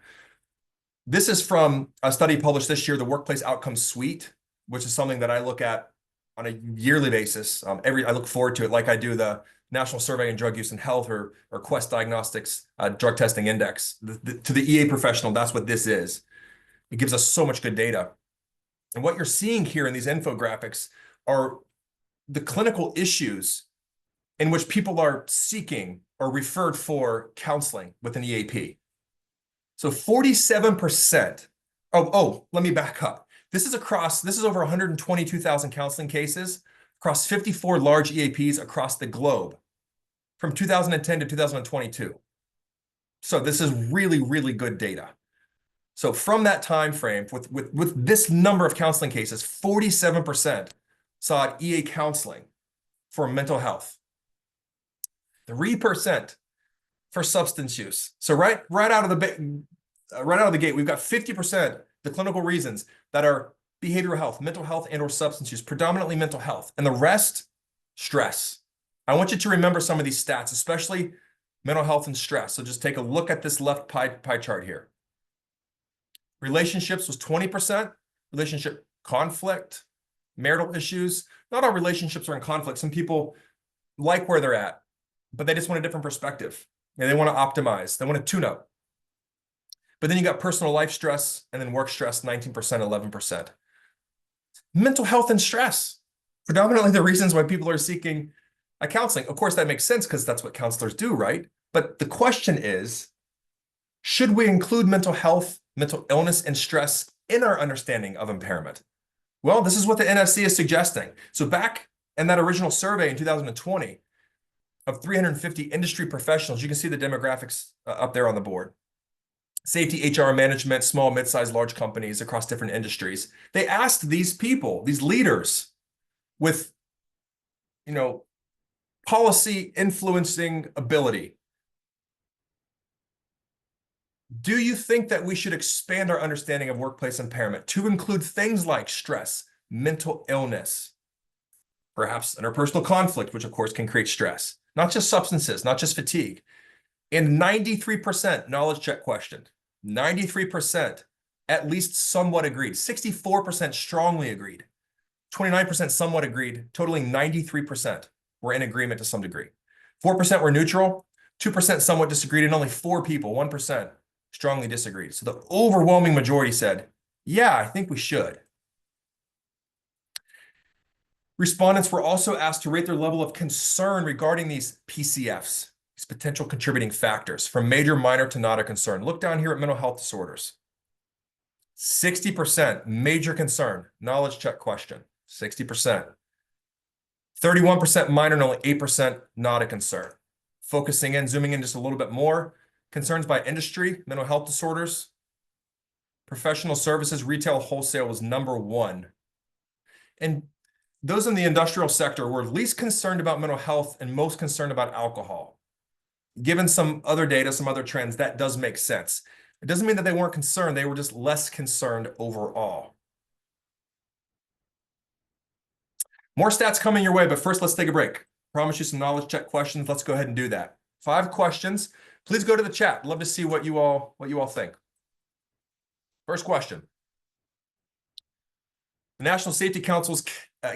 This is from a study published this year, the Workplace Outcomes Suite, which is something that I look at on a yearly basis. I look forward to it, like I do the National Survey on Drug Use and Health or Quest Diagnostics Drug Testing Index. To the EA professional, that's what this is. It gives us so much good data. And what you're seeing here in these infographics are the clinical issues in which people are seeking or referred for counseling with an EAP. So 47%. Let me back up. This is over 122,000 counseling cases across 54 large EAPs across the globe from 2010 to 2022. So this is really, really good data. So from that time frame, with this number of counseling cases, 47% sought EA counseling for mental health. 3% for substance use. So right out of the gate, we've got 50% the clinical reasons that are behavioral health, mental health, and or substance use, predominantly mental health, and the rest, stress. I want you to remember some of these stats, especially mental health and stress. So just take a look at this left pie chart here. Relationships was 20%, relationship conflict, marital issues. Not all relationships are in conflict. Some people like where they're at, but they just want a different perspective. And they want to optimize. They want to tune up. But then you got personal life stress and then work stress, 19%, 11%. Mental health and stress, predominantly the reasons why people are seeking a counseling. Of course, that makes sense because that's what counselors do, right? But the question is, should we include mental health, mental illness, and stress in our understanding of impairment? Well, this is what the NFC is suggesting. So back in that original survey in 2020 of 350 industry professionals, you can see the demographics up there on the board. Safety, HR, management, small, mid-sized, large companies across different industries. They asked these people, these leaders with, policy influencing ability, do you think that we should expand our understanding of workplace impairment to include things like stress, mental illness, perhaps interpersonal conflict, which of course can create stress, not just substances, not just fatigue? And 93% knowledge check questioned, 93% at least somewhat agreed, 64% strongly agreed, 29% somewhat agreed, totaling 93% were in agreement to some degree. 4% were neutral, 2% somewhat disagreed, and only 4 people, 1%, strongly disagreed. So the overwhelming majority said, yeah, I think we should. Respondents were also asked to rate their level of concern regarding these PCFs, these potential contributing factors, from major, minor to not a concern. Look down here at mental health disorders. 60% major concern, knowledge check question, 60%. 31% minor and only 8% not a concern. Focusing in, zooming in just a little bit more, concerns by industry, mental health disorders, professional services, retail, wholesale was number 1. And those in the industrial sector were least concerned about mental health and most concerned about alcohol. Given some other data, some other trends, that does make sense. It doesn't mean that they weren't concerned. They were just less concerned overall. More stats coming your way, but first let's take a break. Promise you some knowledge check questions. Let's go ahead and do that. 5 questions. Please go to the chat. Love to see what you all think. First question. The National Safety Council's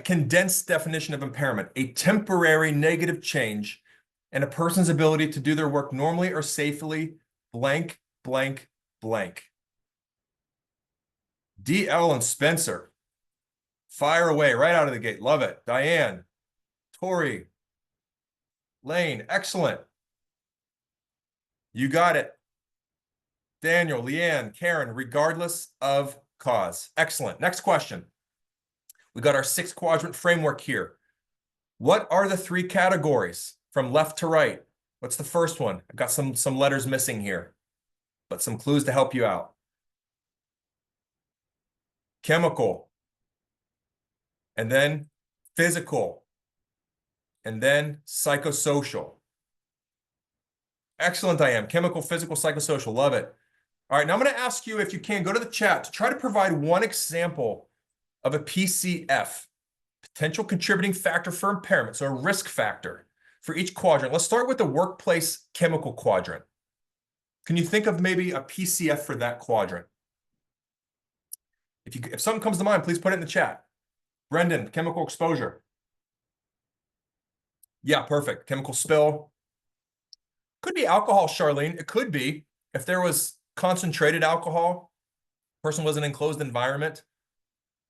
condensed definition of impairment: a temporary negative change in a person's ability to do their work normally or safely, blank, blank, blank. DL and Spencer. Fire away right out of the gate. Love it. Diane, Tori, Lane, excellent. You got it. Daniel, Leanne, Karen, regardless of cause. Excellent. Next question. We got our 6-quadrant framework here. What are the 3 categories from left to right? What's the first one? I've got some letters missing here, but some clues to help you out. Chemical, and then physical, and then psychosocial. Excellent, I am. Chemical, physical, psychosocial. Love it. All right, now I'm going to ask you, if you can, go to the chat to try to provide one example of a PCF, potential contributing factor for impairment, so a risk factor for each quadrant. Let's start with the workplace chemical quadrant. Can you think of maybe a PCF for that quadrant? If something comes to mind, please put it in the chat. Brendan, chemical exposure. Yeah, perfect. Chemical spill. Could be alcohol, Charlene. It could be. If there was concentrated alcohol, person was in an enclosed environment,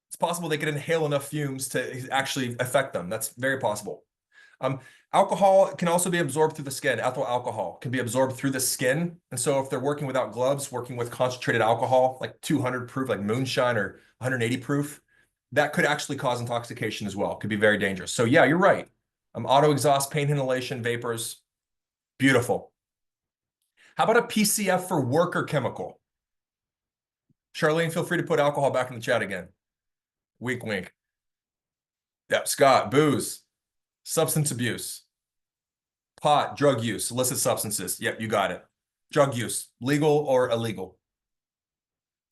it's possible they could inhale enough fumes to actually affect them. That's very possible. Alcohol can also be absorbed through the skin. Ethyl alcohol can be absorbed through the skin. And so if they're working without gloves, working with concentrated alcohol, like 200 proof, like moonshine, or 180 proof, that could actually cause intoxication as well. It could be very dangerous. So yeah, you're right. Auto exhaust, paint inhalation, vapors. Beautiful. How about a PCF for worker chemical? Charlene, feel free to put alcohol back in the chat again. Wink, wink. Yep, Scott, booze, substance abuse, pot, drug use, illicit substances. Yep, you got it. Drug use, legal or illegal,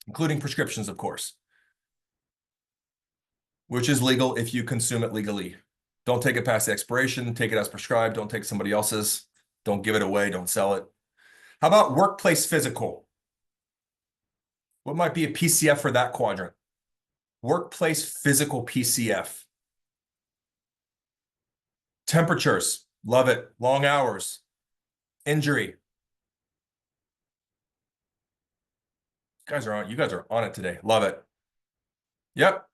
including prescriptions, of course, which is legal if you consume it legally. Don't take it past the expiration. Take it as prescribed. Don't take somebody else's. Don't give it away. Don't sell it. How about workplace physical? What might be a PCF for that quadrant? Workplace physical PCF. Temperatures, love it. Long hours, injury. You guys are on it today. Love it. Yep.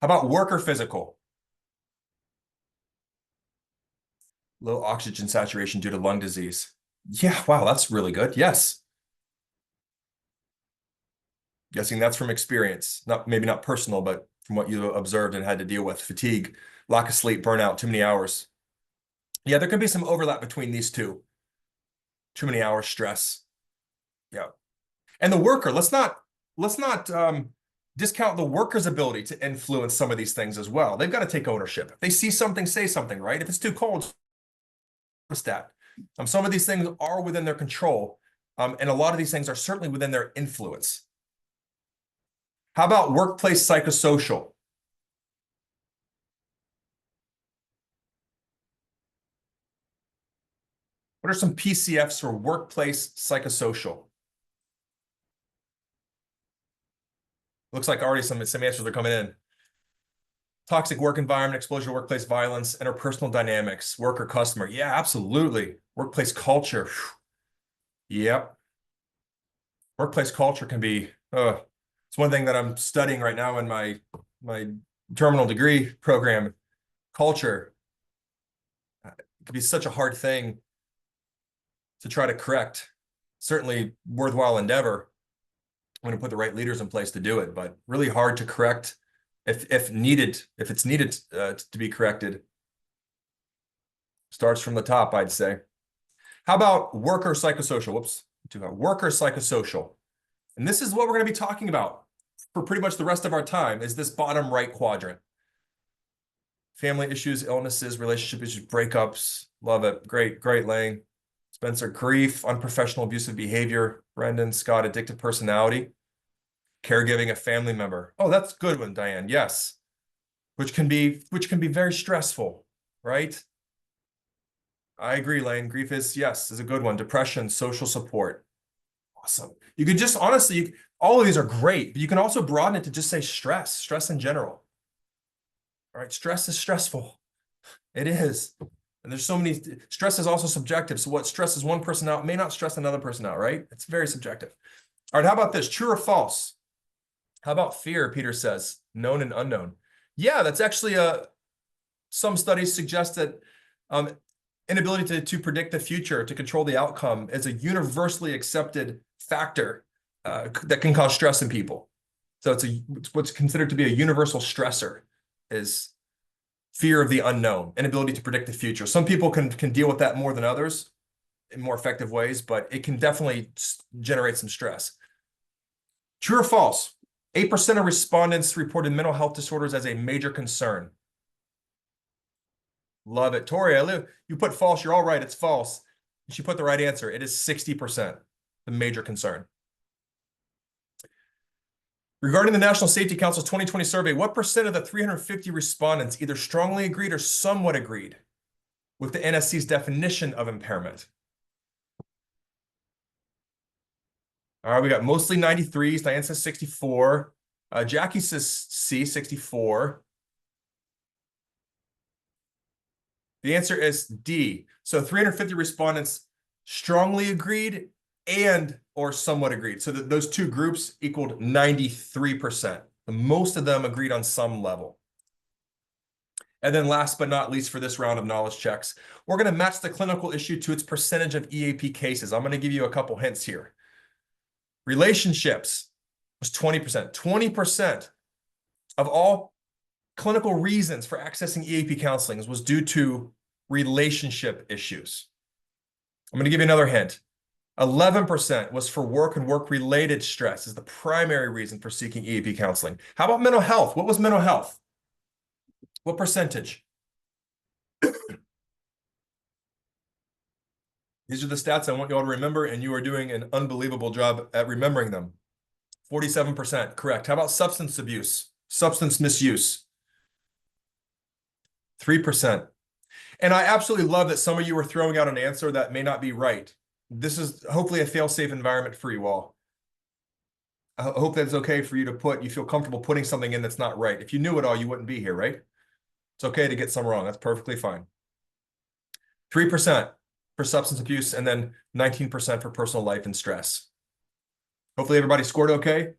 How about worker physical? Low oxygen saturation due to lung disease. Yeah, wow, that's really good. Yes. Guessing that's from experience. Maybe not personal, but from what you observed and had to deal with. Fatigue, lack of sleep, burnout, too many hours. Yeah, there could be some overlap between these two. Too many hours, stress. Yeah. And the worker, let's not discount the worker's ability to influence some of these things as well. They've got to take ownership. If they see something, say something, right? If it's too cold, stat. Some of these things are within their control, and a lot of these things are certainly within their influence. How about workplace psychosocial? What are some PCFs for workplace psychosocial? Looks like already some answers are coming in. Toxic work environment, exposure to workplace violence, interpersonal dynamics, worker customer. Yeah, absolutely. Workplace culture. Yep. Workplace culture can be, it's one thing that I'm studying right now in my terminal degree program. Culture. It could be such a hard thing to try to correct. Certainly worthwhile endeavor when you put the right leaders in place to do it, but really hard to correct if it's needed to be corrected. Starts from the top, I'd say. How about worker psychosocial? Whoops, worker psychosocial. And this is what we're going to be talking about for pretty much the rest of our time, is this bottom right quadrant. Family issues, illnesses, relationship issues, breakups. Love it. Great, Lane. Spencer, grief, unprofessional abusive behavior. Brendan, Scott, addictive personality. Caregiving a family member. Oh, that's a good one, Diane. Yes. Which can be very stressful, right? I agree, Lane. Grief is a good one. Depression, social support. Awesome. You could just honestly, all of these are great, but you can also broaden it to just say stress in general. All right, stress is stressful. It is. And there's so many, stress is also subjective. So what stresses one person out may not stress another person out, right? It's very subjective. All right, how about this? True or false? How about fear? Peter says, known and unknown. Yeah, that's actually some studies suggest that inability to predict the future, to control the outcome, is a universally accepted factor that can cause stress in people. So it's what's considered to be a universal stressor is fear of the unknown, inability to predict the future. Some people can deal with that more than others in more effective ways, but it can definitely generate some stress. True or false? 8% of respondents reported mental health disorders as a major concern. Love it. Tori, you put false. You're all right. It's false. She put the right answer. It is 60%, the major concern. Regarding the National Safety Council's 2020 survey, what percent of the 350 respondents either strongly agreed or somewhat agreed with the NSC's definition of impairment? All right, we got mostly 93s. Diane says 64. Jackie says C, 64. The answer is D. So 350 respondents strongly agreed and or somewhat agreed. So those two groups equaled 93%. Most of them agreed on some level. And then last but not least for this round of knowledge checks, we're going to match the clinical issue to its percentage of EAP cases. I'm going to give you a couple hints here. Relationships was 20%. 20% of all clinical reasons for accessing EAP counseling was due to relationship issues. I'm going to give you another hint. 11% was for work and work-related stress is the primary reason for seeking EAP counseling. How about mental health? What was mental health? What percentage? These are the stats I want you all to remember, and you are doing an unbelievable job at remembering them. 47%, correct. How about substance abuse? Substance misuse? 3%. And I absolutely love that some of you are throwing out an answer that may not be right. This is hopefully a fail-safe environment for you all. I hope that's okay for you to put, you feel comfortable putting something in that's not right. If you knew it all, you wouldn't be here, right? It's okay to get some wrong. That's perfectly fine. 3% for substance abuse, and then 19% for personal life and stress. Hopefully everybody scored okay.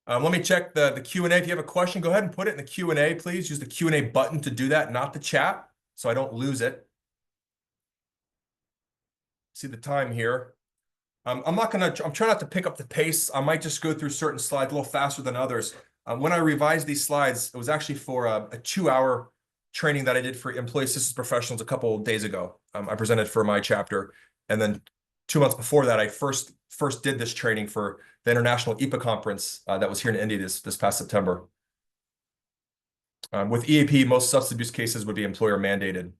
Let me check the Q&A. If you have a question, go ahead and put it in the Q&A, please. Use the Q&A button to do that, not the chat, so I don't lose it. See the time here. I'm trying not to pick up the pace. I might just go through certain slides a little faster than others. When I revised these slides, it was actually for a 2-hour training that I did for employee assistance professionals a couple of days ago. I presented for my chapter, and then 2 months before that, I first did this training for the International IPA conference that was here in Indy this past September. With EAP, most substance abuse cases would be employer mandated.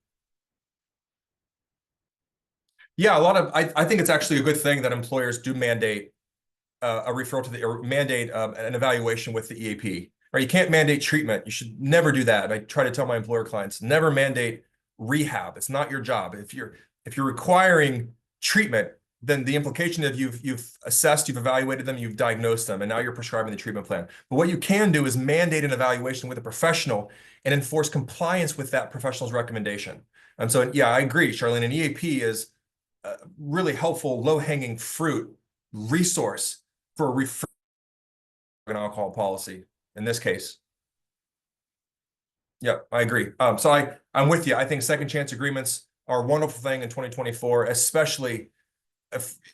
Yeah, I think it's actually a good thing that employers do mandate a referral to or mandate an evaluation with the EAP. Right? You can't mandate treatment. You should never do that. I try to tell my employer clients, never mandate rehab. It's not your job. If you're requiring treatment, then the implication is you've assessed, you've evaluated them, you've diagnosed them, and now you're prescribing the treatment plan. But what you can do is mandate an evaluation with a professional and enforce compliance with that professional's recommendation. And so, yeah, I agree, Charlene. An EAP is a really helpful, low-hanging fruit resource for a referral and alcohol policy in this case. Yeah, I agree. So I'm with you. I think second chance agreements are a wonderful thing in 2024, especially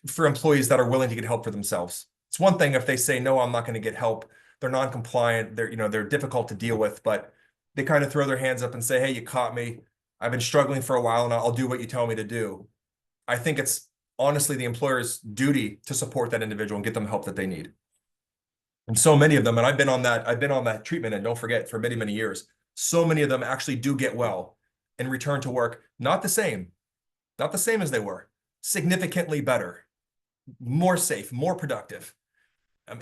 for employees that are willing to get help for themselves. It's one thing if they say, no, I'm not going to get help. They're non-compliant. They're difficult to deal with, but they kind of throw their hands up and say, hey, you caught me. I've been struggling for a while and I'll do what you tell me to do. I think it's honestly the employer's duty to support that individual and get them help that they need. And so many of them, and I've been on that treatment, and don't forget, for many, many years, so many of them actually do get well and return to work. Not the same as they were, significantly better, more safe, more productive.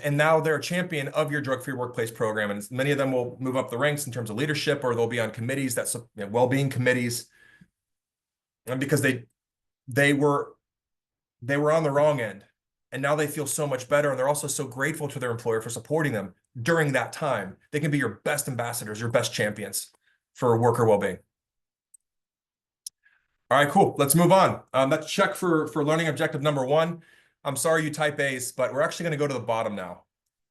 And now they're a champion of your drug-free workplace program. And many of them will move up the ranks in terms of leadership, or they'll be on committees, that's well-being committees. And because they were on the wrong end, and now they feel so much better, and they're also so grateful to their employer for supporting them during that time. They can be your best ambassadors, your best champions for worker well-being. All right, cool. Let's move on. Let's check for learning objective number 1. I'm sorry, you type A's, but we're actually going to go to the bottom now.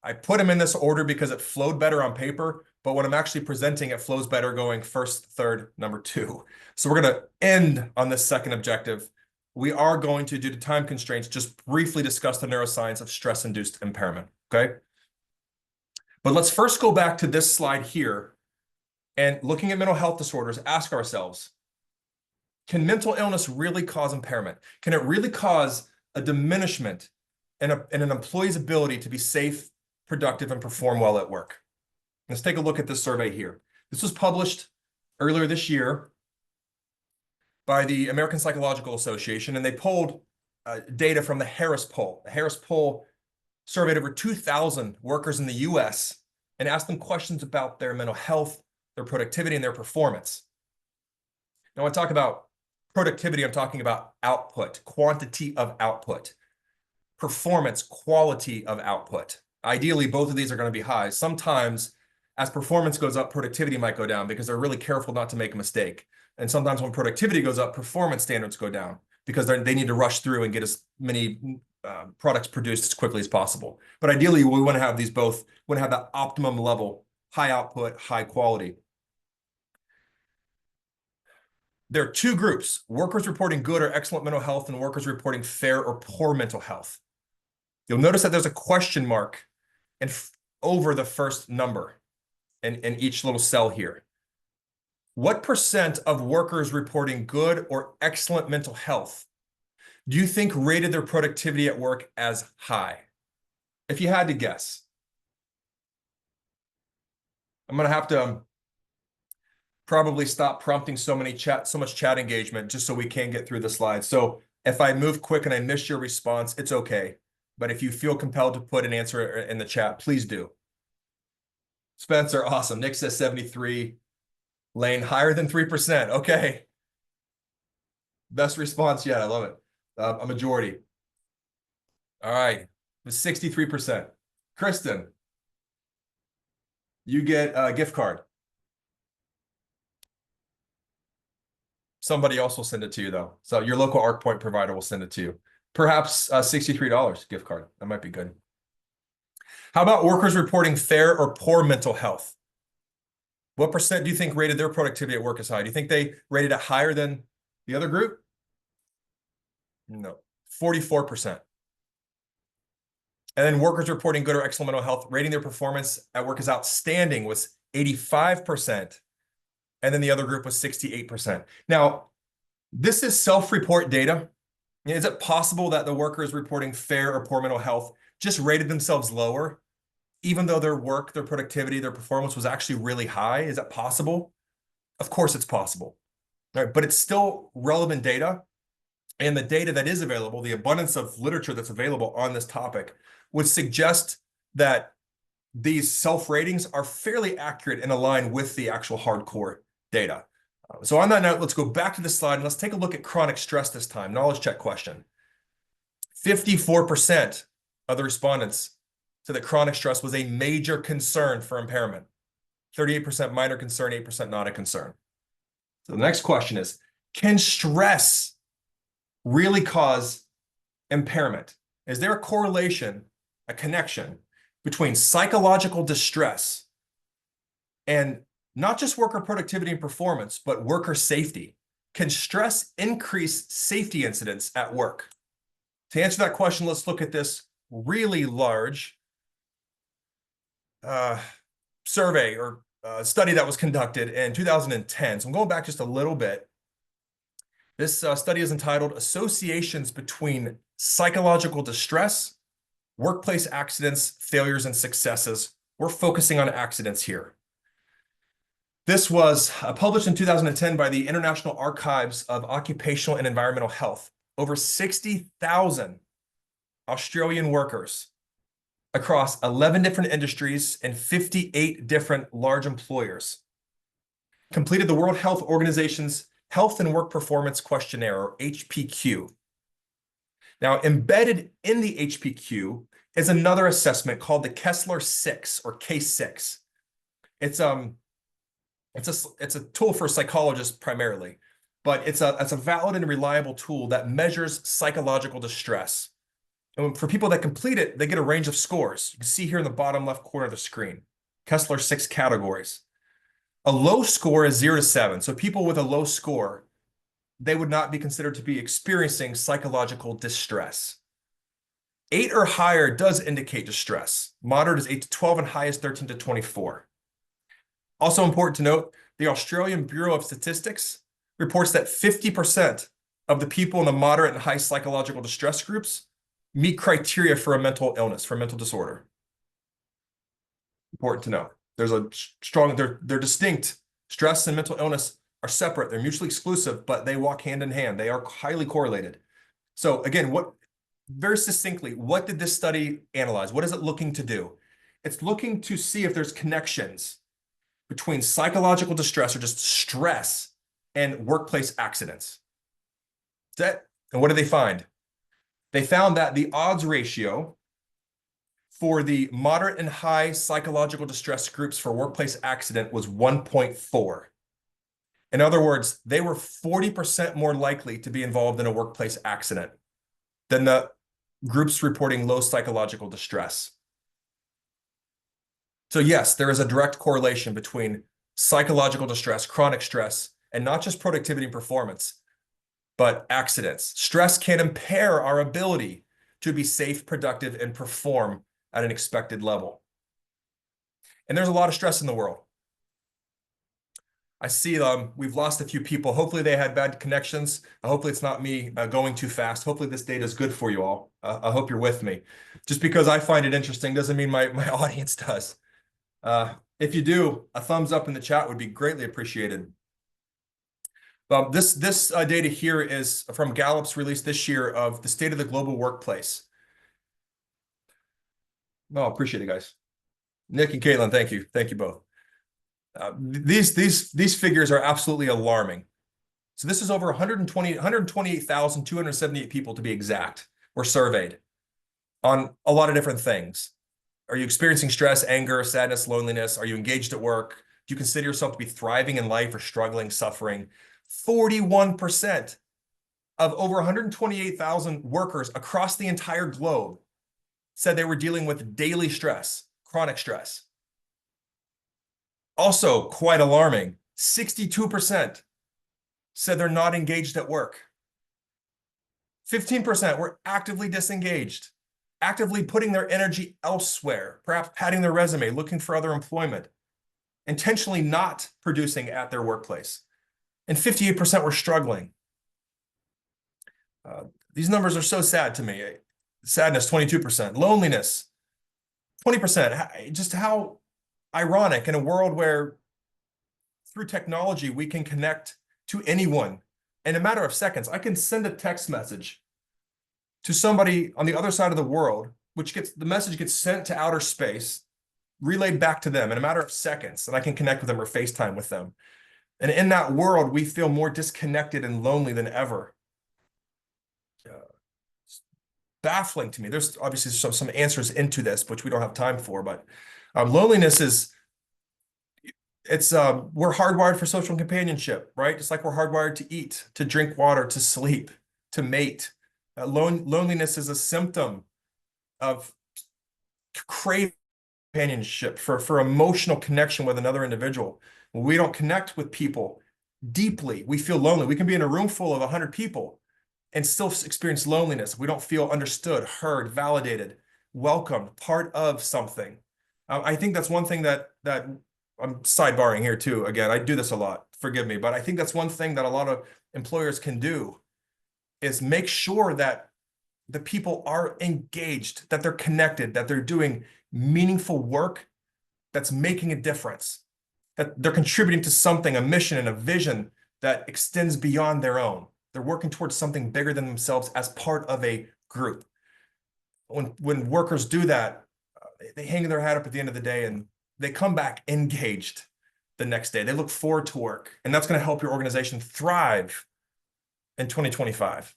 I put them in this order because it flowed better on paper, but when I'm actually presenting, it flows better going first, third, number 2. So we're going to end on this second objective. we are going to, due to time constraints, just briefly discuss the neuroscience of stress-induced impairment, okay? But let's first go back to this slide here and looking at mental health disorders, ask ourselves, can mental illness really cause impairment? Can it really cause a diminishment in an employee's ability to be safe, productive, and perform well at work? Let's take a look at this survey here. This was published earlier this year by the American Psychological Association, and they polled data from the Harris poll. The Harris poll surveyed over 2,000 workers in the US and asked them questions about their mental health, their productivity, and their performance. Now, when I talk about productivity, I'm talking about output, quantity of output, performance, quality of output. Ideally, both of these are going to be high. Sometimes, as performance goes up, productivity might go down because they're really careful not to make a mistake. And sometimes when productivity goes up, performance standards go down because they need to rush through and get as many products produced as quickly as possible. But ideally, we want to have these both, we want to have that optimum level, high output, high quality. There are two groups, workers reporting good or excellent mental health and workers reporting fair or poor mental health. You'll notice that there's a question mark over the first number in each little cell here. What percent of workers reporting good or excellent mental health do you think rated their productivity at work as high? If you had to guess. I'm going to have to probably stop prompting so much chat engagement just so we can get through the slides. So if I move quick and I miss your response, it's okay. But if you feel compelled to put an answer in the chat, please do. Spencer, awesome. Nick says 73. Lane, higher than 3%. Okay. Best response yet. I love it. A majority. All right. It was 63%. Kristen, you get a gift card. Somebody else will send it to you, though. So your local ARCpoint provider will send it to you. Perhaps $63 gift card. That might be good. How about workers reporting fair or poor mental health? What percent do you think rated their productivity at work as high? Do you think they rated it higher than the other group? No, 44%. And then workers reporting good or excellent mental health, rating their performance at work as outstanding was 85%. And then the other group was 68%. Now, this is self-report data. Is it possible that the workers reporting fair or poor mental health just rated themselves lower, even though their work, their productivity, their performance was actually really high? Is that possible? Of course it's possible, right? But it's still relevant data. And the data that is available, the abundance of literature that's available on this topic, would suggest that these self-ratings are fairly accurate and aligned with the actual hardcore data. So on that note, let's go back to the slide and let's take a look at chronic stress this time. Knowledge check question. 54% of the respondents said that chronic stress was a major concern for impairment. 38% minor concern, 8% not a concern. So the next question is, can stress really cause impairment? Is there a correlation, a connection between psychological distress and not just worker productivity and performance, but worker safety? Can stress increase safety incidents at work? To answer that question, let's look at this really large survey or study that was conducted in 2010. So I'm going back just a little bit. This study is entitled Associations Between Psychological Distress, Workplace Accidents, Failures, and Successes. We're focusing on accidents here. This was published in 2010 by the International Archives of Occupational and Environmental Health. Over 60,000 Australian workers across 11 different industries and 58 different large employers completed the World Health Organization's Health and Work Performance Questionnaire, or HPQ. Now, embedded in the HPQ is another assessment called the Kessler-6 or K6. It's a tool for psychologists primarily, but it's a valid and reliable tool that measures psychological distress. And for people that complete it, they get a range of scores. You can see here in the bottom left corner of the screen, Kessler-6 categories. A low score is 0 to 7. So people with a low score, they would not be considered to be experiencing psychological distress. 8 or higher does indicate distress. Moderate is 8 to 12 and high is 13 to 24. Also important to note, the Australian Bureau of Statistics reports that 50% of the people in the moderate and high psychological distress groups meet criteria for a mental illness, for a mental disorder. Important to know. There's a strong, they're distinct. Stress and mental illness are separate. They're mutually exclusive, but they walk hand in hand. They are highly correlated. So again, very succinctly, what did this study analyze? What is it looking to do? It's looking to see if there's connections between psychological distress or just stress and workplace accidents. And what did they find? They found that the odds ratio for the moderate and high psychological distress groups for workplace accident was 1.4. In other words, they were 40% more likely to be involved in a workplace accident than the groups reporting low psychological distress. So yes, there is a direct correlation between psychological distress, chronic stress, and not just productivity and performance, but accidents. Stress can impair our ability to be safe, productive, and perform at an expected level. And there's a lot of stress in the world. I see we've lost a few people. Hopefully they had bad connections. Hopefully it's not me going too fast. Hopefully this data is good for you all. I hope you're with me. Just because I find it interesting doesn't mean my audience does. If you do, a thumbs up in the chat would be greatly appreciated. This data here is from Gallup's release this year of the state of the global workplace. No, appreciate it, guys. Nick and Caitlin, thank you. Thank you both. These figures are absolutely alarming. So this is over 128,278 people to be exact were surveyed on a lot of different things. Are you experiencing stress, anger, sadness, loneliness? Are you engaged at work? Do you consider yourself to be thriving in life or struggling, suffering? 41% of over 128,000 workers across the entire globe said they were dealing with daily stress, chronic stress. Also quite alarming, 62% said they're not engaged at work. 15% were actively disengaged, actively putting their energy elsewhere, perhaps padding their resume, looking for other employment, intentionally not producing at their workplace. And 58% were struggling. These numbers are so sad to me. Sadness, 22%. Loneliness, 20%. Just how ironic in a world where through technology, we can connect to anyone in a matter of seconds. I can send a text message to somebody on the other side of the world, the message gets sent to outer space, relayed back to them in a matter of seconds, and I can connect with them or FaceTime with them. And in that world, we feel more disconnected and lonely than ever. Baffling to me. There's obviously some answers into this, which we don't have time for, but loneliness we're hardwired for social companionship, right? Just like we're hardwired to eat, to drink water, to sleep, to mate. Loneliness is a symptom of craving companionship, for emotional connection with another individual. When we don't connect with people deeply, we feel lonely. We can be in a room full of 100 people and still experience loneliness. We don't feel understood, heard, validated, welcomed, part of something. I think that's one thing that I'm sidebarring here too. Again, I do this a lot, forgive me, but I think that's one thing that a lot of employers can do is make sure that the people are engaged, that they're connected, that they're doing meaningful work that's making a difference, that they're contributing to something, a mission and a vision that extends beyond their own. They're working towards something bigger than themselves as part of a group. When workers do that, they hang their hat up at the end of the day and they come back engaged the next day. They look forward to work, and that's going to help your organization thrive in 2025.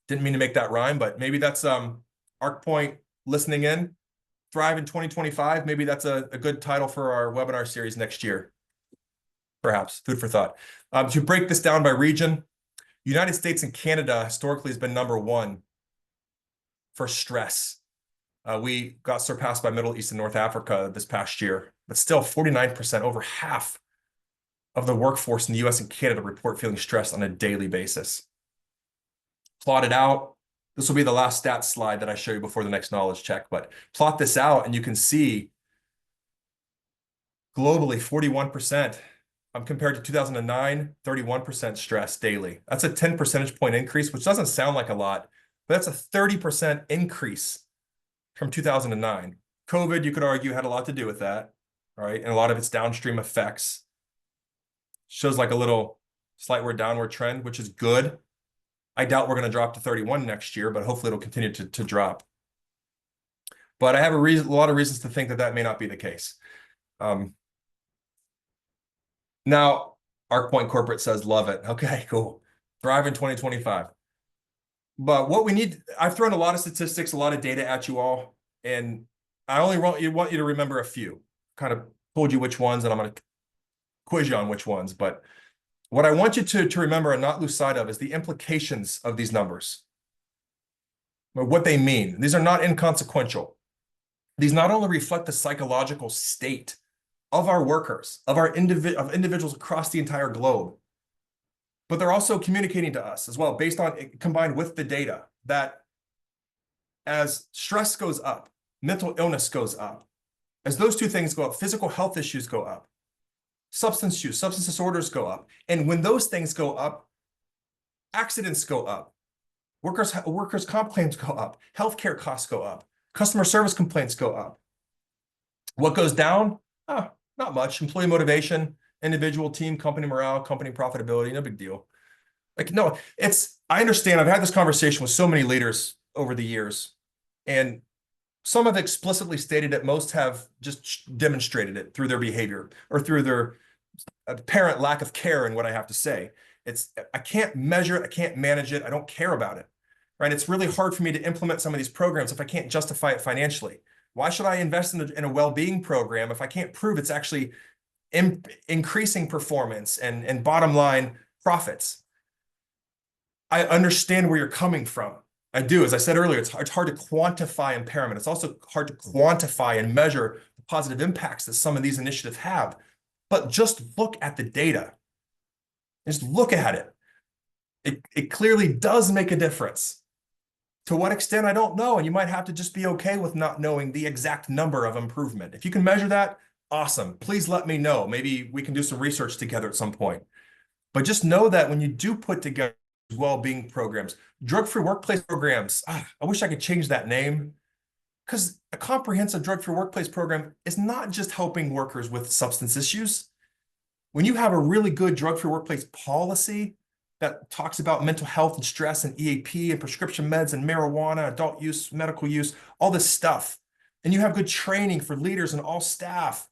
Didn't mean to make that rhyme, but maybe that's ARCpoint listening in. Thrive in 2025. Maybe that's a good title for our webinar series next year. Perhaps food for thought. To break this down by region, United States and Canada historically has been #1 for stress. We got surpassed by Middle East and North Africa this past year, but still 49%, over half of the workforce in the US and Canada report feeling stressed on a daily basis. Plot it out. This will be the last stats slide that I show you before the next knowledge check, but plot this out and you can see globally 41%. Compared to 2009, 31% stress daily. That's a 10 percentage point increase, which doesn't sound like a lot, but that's a 30% increase from 2009. COVID, you could argue, had a lot to do with that, right? And a lot of its downstream effects. Shows like a little slight downward trend, which is good. I doubt we're going to drop to 31 next year, but hopefully it'll continue to drop. But I have a lot of reasons to think that that may not be the case. Now, ARCpoint Corporate says, love it. Okay, cool. Thrive in 2025. But what we need, I've thrown a lot of statistics, a lot of data at you all, and I only want you to remember a few. Kind of told you which ones, and I'm going to quiz you on which ones. But what I want you to remember and not lose sight of is the implications of these numbers. What they mean. These are not inconsequential. These not only reflect the psychological state of our workers, of individuals across the entire globe, but they're also communicating to us as well, based on combined with the data, that as stress goes up, mental illness goes up. As those two things go up, physical health issues go up, substance use, substance disorders go up. And when those things go up, accidents go up, workers' comp claims go up, healthcare costs go up, customer service complaints go up. What goes down? Not much. Employee motivation, individual, team, company morale, company profitability, no big deal. Like, no, I understand. I've had this conversation with so many leaders over the years, and some have explicitly stated it. Most have just demonstrated it through their behavior or through their apparent lack of care in what I have to say. I can't measure it. I can't manage it. I don't care about it, right? It's really hard for me to implement some of these programs if I can't justify it financially. Why should I invest in a well-being program if I can't prove it's actually increasing performance and bottom line profits? I understand where you're coming from. I do. As I said earlier, it's hard to quantify impairment. It's also hard to quantify and measure the positive impacts that some of these initiatives have. But just look at the data. Just look at it. It clearly does make a difference. To what extent, I don't know. And you might have to just be okay with not knowing the exact number of improvement. If you can measure that, awesome. Please let me know. Maybe we can do some research together at some point. But just know that when you do put together well-being programs, drug-free workplace programs, I wish I could change that name, because a comprehensive drug-free workplace program is not just helping workers with substance issues. When you have a really good drug-free workplace policy that talks about mental health and stress and EAP and prescription meds and marijuana, adult use, medical use, all this stuff, and you have good training for leaders and all staff,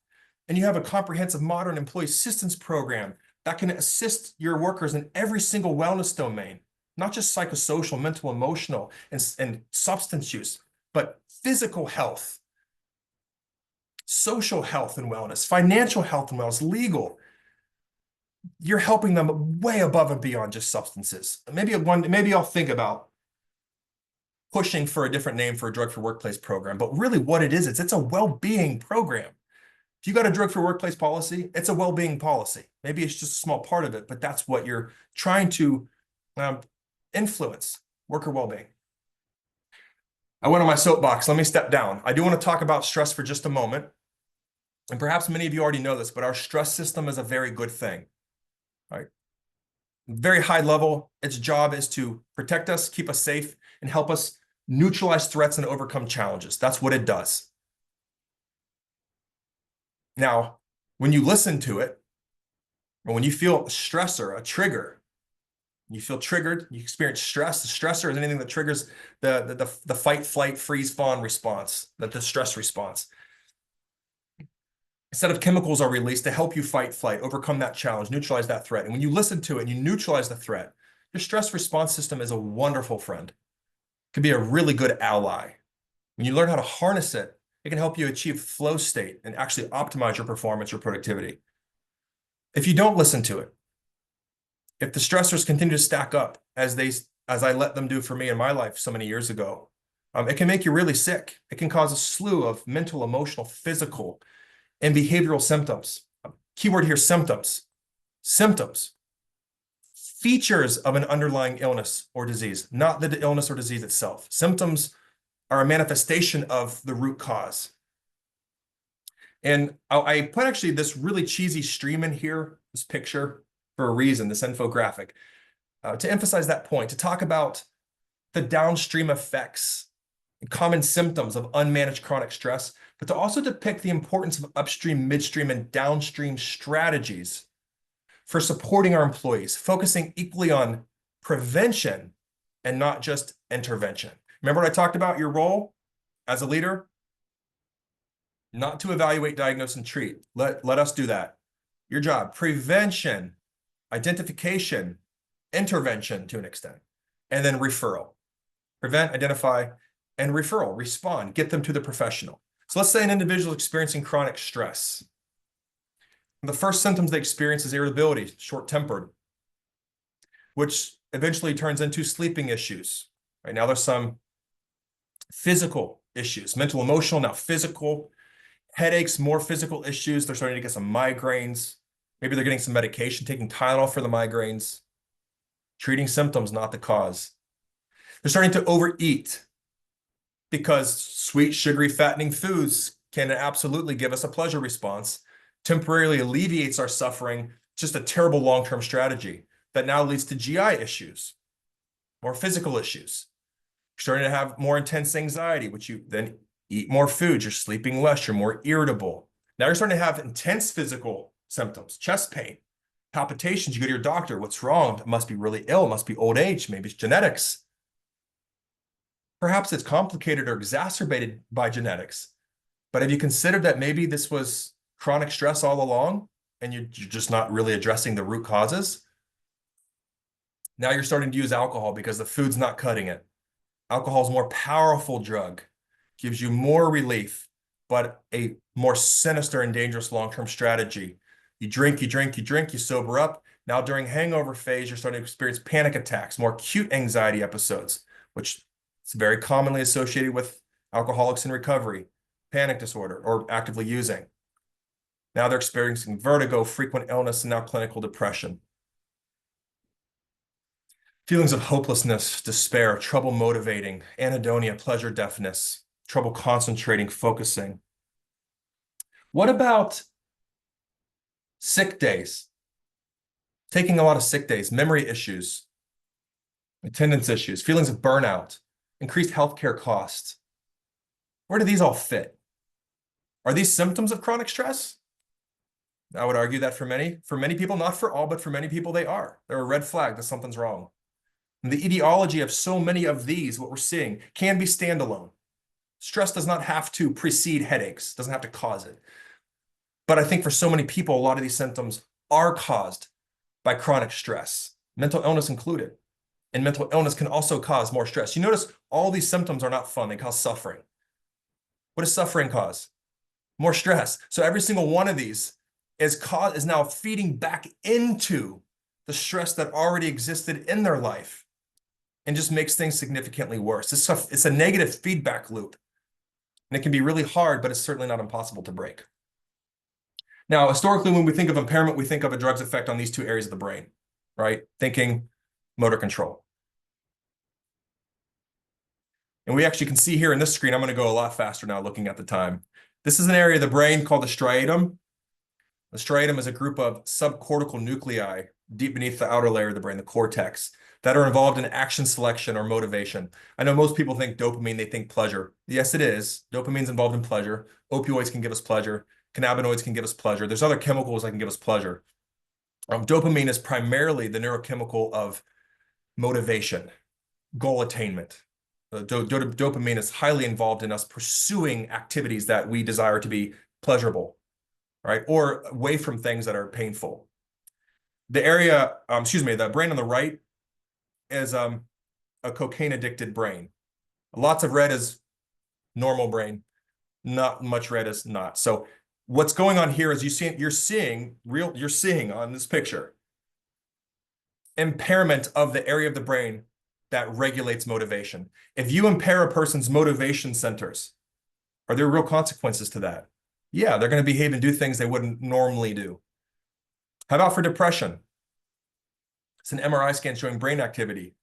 and you have a comprehensive modern employee assistance program that can assist your workers in every single wellness domain, not just psychosocial, mental, emotional, and substance use, but physical health, social health and wellness, financial health and wellness, legal. You're helping them way above and beyond just substances. Maybe I'll think about pushing for a different name for a drug-free workplace program, but really what it is, it's a well-being program. If you got a drug-free workplace policy, it's a well-being policy. Maybe it's just a small part of it, but that's what you're trying to influence, worker well-being. I went on my soapbox. Let me step down. I do want to talk about stress for just a moment. And perhaps many of you already know this, but our stress system is a very good thing. Right? Very high level, its job is to protect us, keep us safe, and help us neutralize threats and overcome challenges. That's what it does. Now, when you listen to it, or when you feel a stressor, a trigger, you feel triggered, you experience stress. The stressor is anything that triggers the fight, flight, freeze, fawn response, the stress response. A set of chemicals are released to help you fight, flight, overcome that challenge, neutralize that threat. And when you listen to it and you neutralize the threat, your stress response system is a wonderful friend. It can be a really good ally. When you learn how to harness it, it can help you achieve flow state and actually optimize your performance, your productivity. If you don't listen to it, if the stressors continue to stack up as I let them do for me in my life so many years ago, it can make you really sick. It can cause a slew of mental, emotional, physical, and behavioral symptoms. Keyword here, symptoms. Symptoms, features of an underlying illness or disease, not the illness or disease itself. Symptoms are a manifestation of the root cause. And I put actually this really cheesy stream in here, this picture, for a reason, this infographic, to emphasize that point, to talk about the downstream effects, common symptoms of unmanaged chronic stress, but to also depict the importance of upstream, midstream, and downstream strategies for supporting our employees, focusing equally on prevention and not just intervention. Remember what I talked about, your role as a leader? Not to evaluate, diagnose, and treat. Let us do that. Your job, prevention, identification, intervention to an extent, and then referral. Prevent, identify, and referral, respond, get them to the professional. So let's say an individual is experiencing chronic stress. The first symptoms they experience is irritability, short-tempered, which eventually turns into sleeping issues. Right now, there's some physical issues, mental, emotional, now physical, headaches, more physical issues. They're starting to get some migraines. Maybe they're getting some medication, taking Tylenol for the migraines, treating symptoms, not the cause. They're starting to overeat because sweet, sugary, fattening foods can absolutely give us a pleasure response, temporarily alleviates our suffering, just a terrible long-term strategy that now leads to GI issues, more physical issues. You're starting to have more intense anxiety, which you then eat more food, you're sleeping less, you're more irritable. Now you're starting to have intense physical symptoms, chest pain, palpitations. You go to your doctor, what's wrong? It must be really ill, it must be old age, maybe it's genetics. Perhaps it's complicated or exacerbated by genetics. But have you considered that maybe this was chronic stress all along and you're just not really addressing the root causes? Now you're starting to use alcohol because the food's not cutting it. Alcohol is a more powerful drug, gives you more relief, but a more sinister and dangerous long-term strategy. You drink, you drink, you drink, you sober up. Now during hangover phase, you're starting to experience panic attacks, more acute anxiety episodes, which is very commonly associated with alcoholics in recovery, panic disorder, or actively using. Now they're experiencing vertigo, frequent illness, and now clinical depression. Feelings of hopelessness, despair, trouble motivating, anhedonia, pleasure deafness, trouble concentrating, focusing. What about sick days? Taking a lot of sick days, memory issues, attendance issues, feelings of burnout, increased healthcare costs. Where do these all fit? Are these symptoms of chronic stress? I would argue that for many people, not for all, but for many people, they are. They're a red flag that something's wrong. And the etiology of so many of these, what we're seeing, can be standalone. Stress does not have to precede headaches, doesn't have to cause it. But I think for so many people, a lot of these symptoms are caused by chronic stress, mental illness included. And mental illness can also cause more stress. You notice all these symptoms are not fun, they cause suffering. What does suffering cause? More stress. So every single one of these is now feeding back into the stress that already existed in their life and just makes things significantly worse. It's a negative feedback loop. And it can be really hard, but it's certainly not impossible to break. Now, historically, when we think of impairment, we think of a drug's effect on these two areas of the brain, right? Thinking, motor control. And we actually can see here in this screen, I'm going to go a lot faster now looking at the time. This is an area of the brain called the striatum. The striatum is a group of subcortical nuclei deep beneath the outer layer of the brain, the cortex, that are involved in action selection or motivation. I know most people think dopamine, they think pleasure. Yes, it is. Dopamine's involved in pleasure. Opioids can give us pleasure. Cannabinoids can give us pleasure. There's other chemicals that can give us pleasure. Dopamine is primarily the neurochemical of motivation, goal attainment. Dopamine is highly involved in us pursuing activities that we desire to be pleasurable, right? Or away from things that are painful. The brain on the right is a cocaine-addicted brain. Lots of red is normal brain. Not much red is not. So what's going on here is you're seeing on this picture impairment of the area of the brain that regulates motivation. If you impair a person's motivation centers, are there real consequences to that? Yeah, they're going to behave and do things they wouldn't normally do. How about for depression? It's an MRI scan showing brain activity.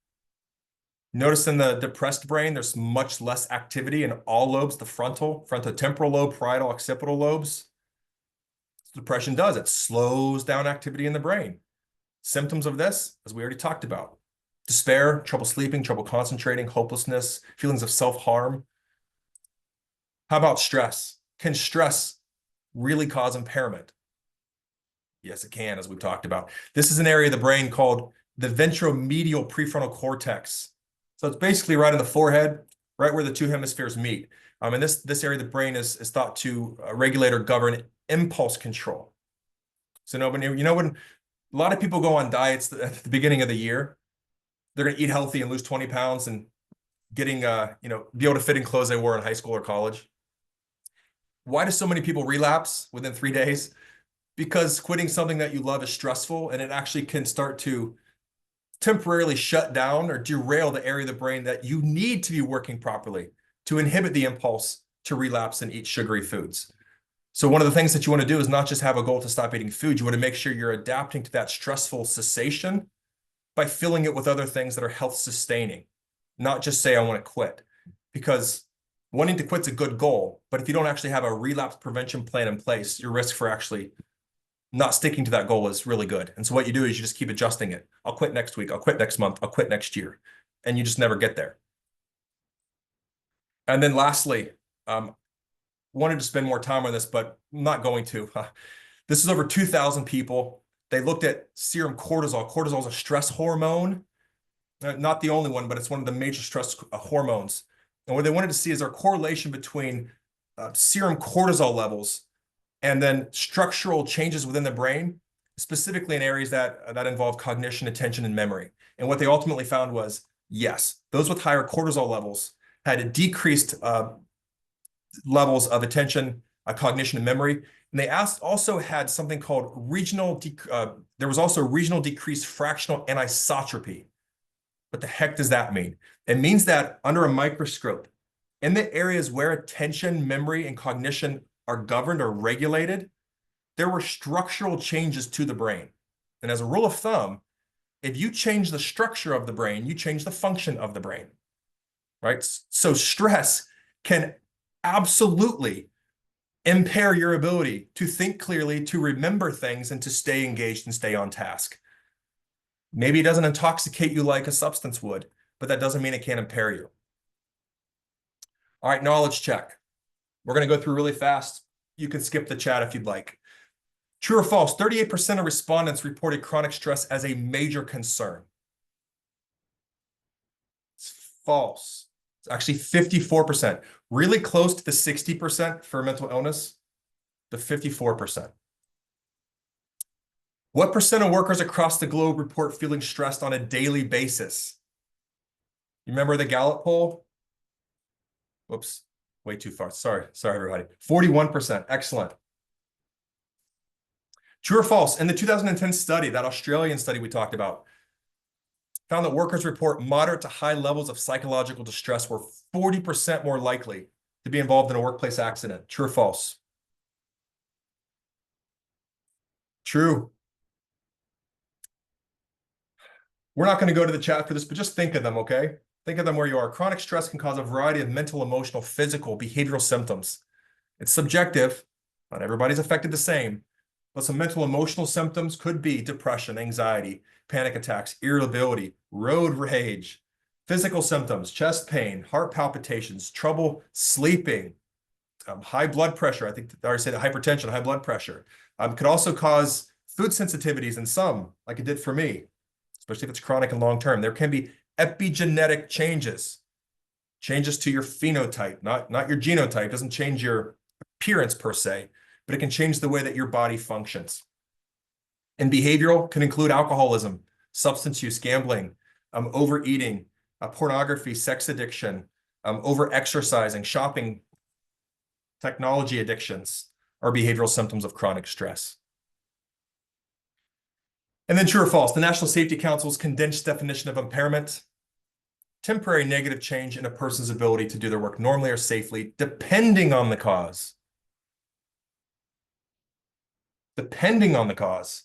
Notice in the depressed brain, there's much less activity in all lobes, the frontotemporal lobe, parietal, occipital lobes. Depression does, it slows down activity in the brain. Symptoms of this, as we already talked about, despair, trouble sleeping, trouble concentrating, hopelessness, feelings of self-harm. How about stress? Can stress really cause impairment? Yes, it can, as we've talked about. This is an area of the brain called the ventromedial prefrontal cortex. So it's basically right in the forehead, right where the two hemispheres meet. And this area of the brain is thought to regulate or govern impulse control. So when a lot of people go on diets at the beginning of the year, they're going to eat healthy and lose 20 pounds and getting, be able to fit in clothes they wore in high school or college. Why do so many people relapse within 3 days? Because quitting something that you love is stressful, and it actually can start to temporarily shut down or derail the area of the brain that you need to be working properly to inhibit the impulse to relapse and eat sugary foods. So one of the things that you want to do is not just have a goal to stop eating food. You want to make sure you're adapting to that stressful cessation by filling it with other things that are health sustaining, not just say, I want to quit. Because wanting to quit's a good goal, but if you don't actually have a relapse prevention plan in place, your risk for actually not sticking to that goal is really good. And so what you do is you just keep adjusting it. I'll quit next week. I'll quit next month. I'll quit next year. And you just never get there. And then lastly, wanted to spend more time on this, but I'm not going to. This is over 2,000 people. They looked at serum cortisol. Cortisol is a stress hormone. Not the only one, but it's one of the major stress hormones. And what they wanted to see is our correlation between serum cortisol levels and then structural changes within the brain, specifically in areas that involve cognition, attention, and memory. And what they ultimately found was, yes, those with higher cortisol levels had decreased levels of attention, cognition, and memory. And they also had something called there was also regional decreased fractional anisotropy. What the heck does that mean? It means that under a microscope, in the areas where attention, memory, and cognition are governed or regulated, there were structural changes to the brain. And as a rule of thumb, if you change the structure of the brain, you change the function of the brain, right? So stress can absolutely impair your ability to think clearly, to remember things, and to stay engaged and stay on task. Maybe it doesn't intoxicate you like a substance would, but that doesn't mean it can't impair you. All right, knowledge check. We're going to go through really fast. You can skip the chat if you'd like. True or false? 38% of respondents reported chronic stress as a major concern. It's false. It's actually 54%, really close to the 60% for mental illness, the 54%. What percent of workers across the globe report feeling stressed on a daily basis? You remember the Gallup poll? Whoops, way too far. Sorry, everybody. 41%, excellent. True or false? In the 2010 study, that Australian study we talked about, found that workers report moderate to high levels of psychological distress were 40% more likely to be involved in a workplace accident. True or false? True. We're not going to go to the chat for this, but just think of them, okay? Think of them where you are. Chronic stress can cause a variety of mental, emotional, physical, behavioral symptoms. It's subjective. Not everybody's affected the same. But some mental, emotional symptoms could be depression, anxiety, panic attacks, irritability, road rage. Physical symptoms, chest pain, heart palpitations, trouble sleeping, high blood pressure. I think I already said hypertension, high blood pressure. Could also cause food sensitivities in some, like it did for me, especially if it's chronic and long-term. There can be epigenetic changes to your phenotype, not your genotype. It doesn't change your appearance per se, but it can change the way that your body functions. And behavioral can include alcoholism, substance use, gambling, overeating, pornography, sex addiction, over-exercising, shopping, technology addictions are behavioral symptoms of chronic stress. And then true or false, the National Safety Council's condensed definition of impairment: temporary negative change in a person's ability to do their work normally or safely, depending on the cause. Depending on the cause.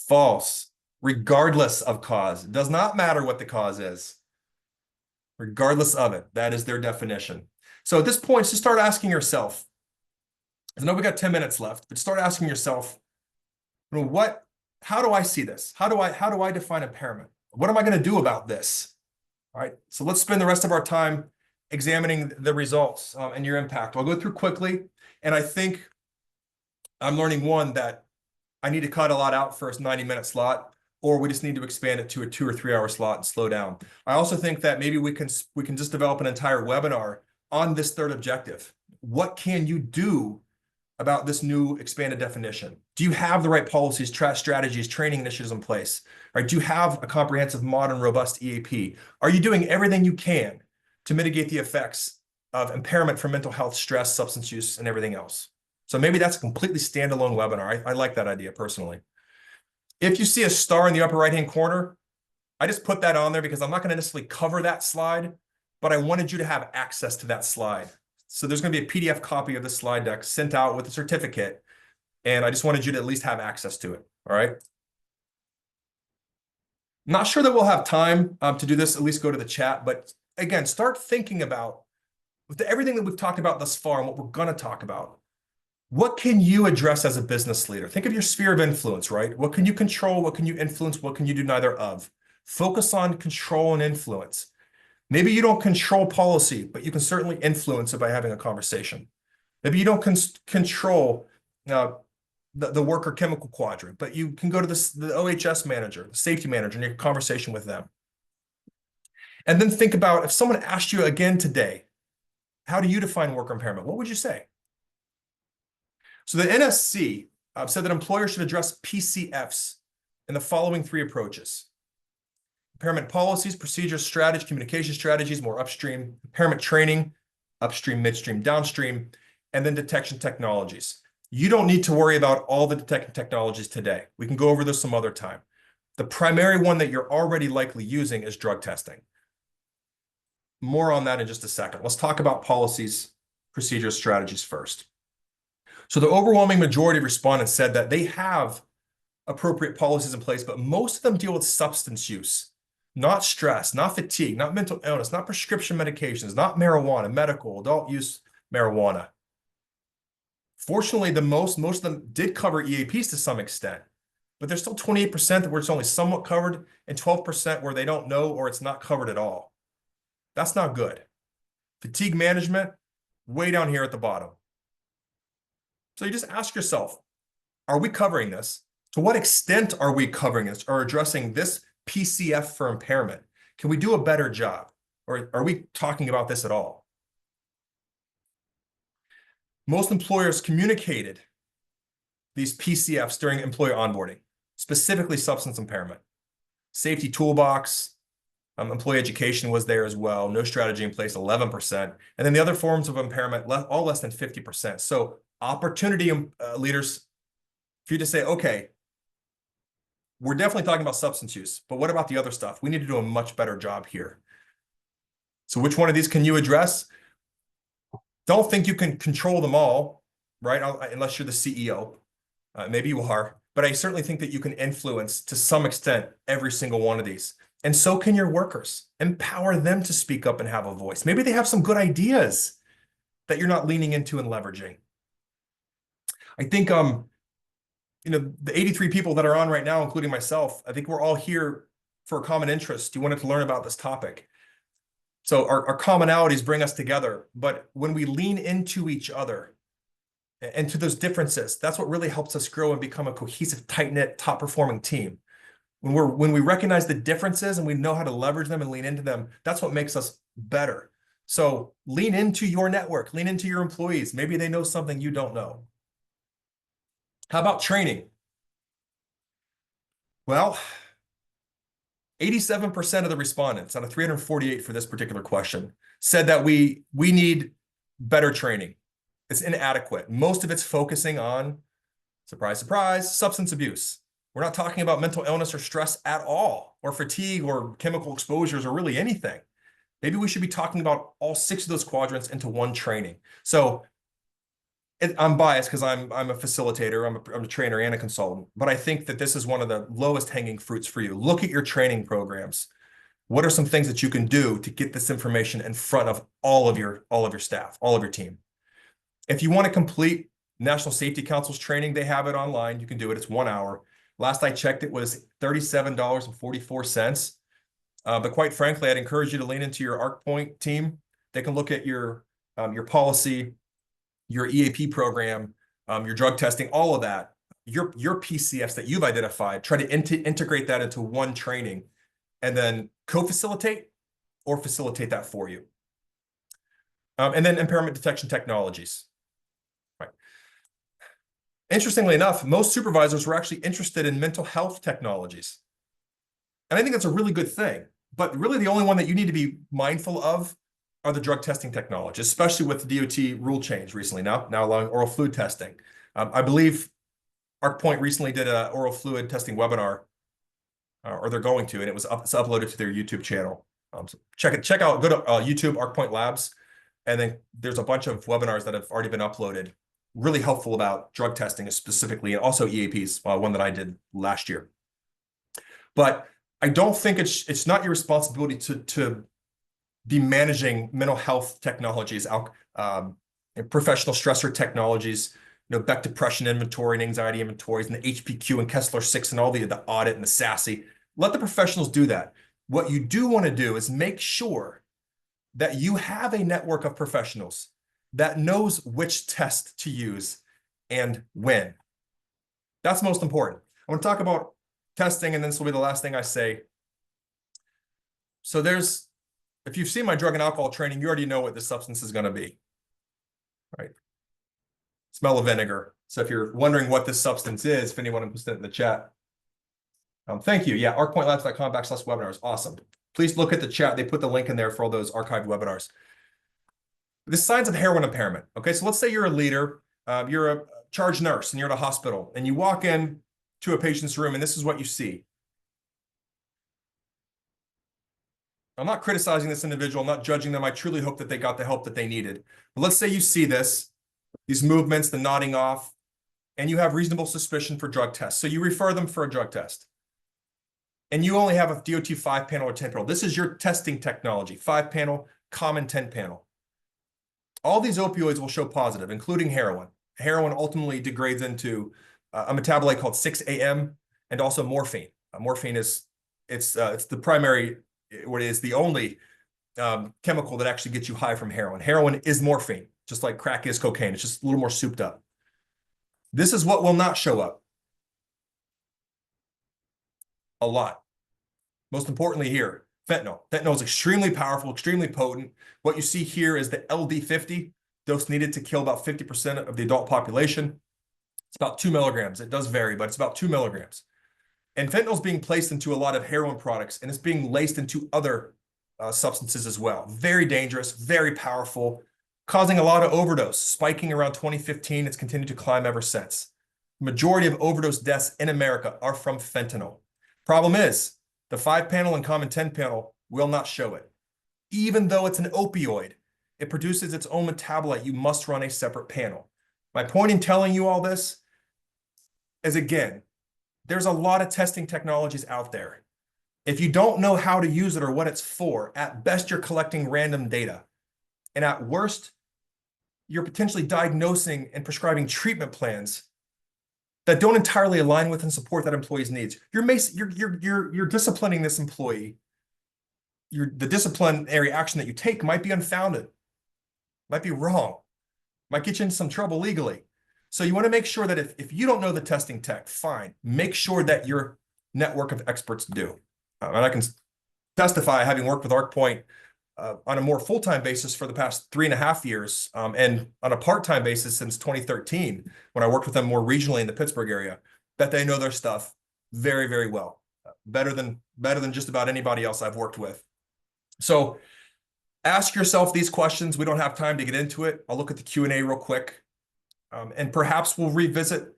False. Regardless of cause. It does not matter what the cause is. Regardless of it. That is their definition. So at this point, just start asking yourself, I know we got 10 minutes left, but start asking yourself, how do I see this? How do I define impairment? What am I going to do about this? All right. So let's spend the rest of our time examining the results and your impact. I'll go through quickly. And I think I'm learning one, that I need to cut a lot out for a 90-minute slot, or we just need to expand it to a 2 or 3 hour slot and slow down. I also think that maybe we can just develop an entire webinar on this third objective. What can you do about this new expanded definition? Do you have the right policies, strategies, training initiatives in place? Right? Do you have a comprehensive, modern, robust EAP? Are you doing everything you can to mitigate the effects of impairment from mental health, stress, substance use, and everything else? So maybe that's a completely standalone webinar. I like that idea personally. If you see a star in the upper right-hand corner, I just put that on there because I'm not going to necessarily cover that slide, but I wanted you to have access to that slide. So there's going to be a PDF copy of the slide deck sent out with a certificate, and I just wanted you to at least have access to it. All right. Not sure that we'll have time to do this. At least go to the chat. But again, start thinking about, with everything that we've talked about thus far and what we're going to talk about, what can you address as a business leader? Think of your sphere of influence, right? What can you control? What can you influence? What can you do neither of? Focus on control and influence. Maybe you don't control policy, but you can certainly influence it by having a conversation. Maybe you don't control the worker chemical quadrant, but you can go to the OHS manager, the safety manager, and have a conversation with them. And then think about, if someone asked you again today, how do you define worker impairment? What would you say? So the NSC said that employers should address PCFs in the following 3 approaches: impairment policies, procedures, strategies, communication strategies, more upstream; impairment training, upstream, midstream, downstream; and then detection technologies. You don't need to worry about all the detection technologies today. We can go over this some other time. The primary one that you're already likely using is drug testing. More on that in just a second. Let's talk about policies, procedures, strategies first. So the overwhelming majority of respondents said that they have appropriate policies in place, but most of them deal with substance use, not stress, not fatigue, not mental illness, not prescription medications, not marijuana, medical, adult use marijuana. Fortunately, most of them did cover EAPs to some extent, but there's still 28% where it's only somewhat covered and 12% where they don't know or it's not covered at all. That's not good. Fatigue management, way down here at the bottom. So you just ask yourself, are we covering this? To what extent are we covering this or addressing this PCF for impairment? Can we do a better job? Or are we talking about this at all? Most employers communicated these PCFs during employee onboarding, specifically substance impairment. Safety toolbox, employee education was there as well. No strategy in place, 11%. And then the other forms of impairment, all less than 50%. So opportunity leaders for you to say, okay, we're definitely talking about substance use, but what about the other stuff? We need to do a much better job here. So which one of these can you address? Don't think you can control them all, right? Unless you're the CEO. Maybe you are, but I certainly think that you can influence to some extent every single one of these. And so can your workers. Empower them to speak up and have a voice. Maybe they have some good ideas that you're not leaning into and leveraging. I think, the 83 people that are on right now, including myself, I think we're all here for a common interest. You wanted to learn about this topic. So our commonalities bring us together. But when we lean into each other and to those differences, that's what really helps us grow and become a cohesive, tight-knit, top-performing team. When we recognize the differences and we know how to leverage them and lean into them, that's what makes us better. So lean into your network, lean into your employees. Maybe they know something you don't know. How about training? Well, 87% of the respondents out of 348 for this particular question said that we need better training. It's inadequate. Most of it's focusing on, surprise, surprise, substance abuse. We're not talking about mental illness or stress at all, or fatigue or chemical exposures or really anything. Maybe we should be talking about all 6 of those quadrants into one training. So I'm biased because I'm a facilitator, I'm a trainer and a consultant, but I think that this is one of the lowest hanging fruits for you. Look at your training programs. What are some things that you can do to get this information in front of all of your staff, all of your team? If you want to complete National Safety Council's training, they have it online. You can do it. It's 1 hour. Last I checked, it was $37.44. But quite frankly, I'd encourage you to lean into your ARCpoint team. They can look at your policy, your EAP program, your drug testing, all of that, your PCFs that you've identified, try to integrate that into one training and then co-facilitate or facilitate that for you. And then impairment detection technologies. Right. Interestingly enough, most supervisors were actually interested in mental health technologies. And I think that's a really good thing. But really the only one that you need to be mindful of are the drug testing technologies, especially with the DOT rule change recently, now allowing oral fluid testing. I believe ARCpoint recently did an oral fluid testing webinar, or they're going to, and it's uploaded to their YouTube channel. So check out, go to YouTube, ARCpoint Labs, and then there's a bunch of webinars that have already been uploaded, really helpful about drug testing specifically, and also EAPs, one that I did last year. But I don't think it's not your responsibility to be managing mental health technologies, professional stressor technologies, Beck depression inventory and anxiety inventories, and the HPQ and Kessler 6 and all the audit and the SASE. Let the professionals do that. What you do want to do is make sure that you have a network of professionals that knows which test to use and when. That's most important. I want to talk about testing, and this will be the last thing I say. So if you've seen my drug and alcohol training, you already know what the substance is going to be, right? Smell of vinegar. So if you're wondering what this substance is, if anyone was in the chat, thank you. Yeah, arcpointlabs.com/webinars. Awesome. Please look at the chat. They put the link in there for all those archived webinars. The signs of heroin impairment. Okay, so let's say you're a leader, you're a charge nurse, and you're at a hospital, and you walk in to a patient's room, and this is what you see. I'm not criticizing this individual, I'm not judging them. I truly hope that they got the help that they needed. But let's say you see these movements, the nodding off, and you have reasonable suspicion for drug tests. So you refer them for a drug test. And you only have a DOT 5-panel or 10-panel. This is your testing technology, 5-panel, common 10-panel. All these opioids will show positive, including heroin. Heroin ultimately degrades into a metabolite called 6-AM and also morphine. Morphine is the primary, what is the only chemical that actually gets you high from heroin. Heroin is morphine, just like crack is cocaine. It's just a little more souped up. This is what will not show up. A lot. Most importantly here, fentanyl. Fentanyl is extremely powerful, extremely potent. What you see here is the LD50, dose needed to kill about 50% of the adult population. It's about 2 milligrams. It does vary, but it's about 2 milligrams. And fentanyl is being placed into a lot of heroin products, and it's being laced into other substances as well. Very dangerous, very powerful, causing a lot of overdose. Spiking around 2015, it's continued to climb ever since. The majority of overdose deaths in America are from fentanyl. Problem is, the 5-panel and common 10-panel will not show it. Even though it's an opioid, it produces its own metabolite. You must run a separate panel. My point in telling you all this is, again, there's a lot of testing technologies out there. If you don't know how to use it or what it's for, at best, you're collecting random data. And at worst, you're potentially diagnosing and prescribing treatment plans that don't entirely align with and support that employee's needs. You're disciplining this employee. The disciplinary action that you take might be unfounded, might be wrong, might get you into some trouble legally. So you want to make sure that if you don't know the testing tech, fine. Make sure that your network of experts do. And I can testify, having worked with ARCpoint on a more full-time basis for the past 3.5 years, and on a part-time basis since 2013, when I worked with them more regionally in the Pittsburgh area, that they know their stuff very, very well. Better than just about anybody else I've worked with. So ask yourself these questions. We don't have time to get into it. I'll look at the Q&A real quick. And perhaps we'll revisit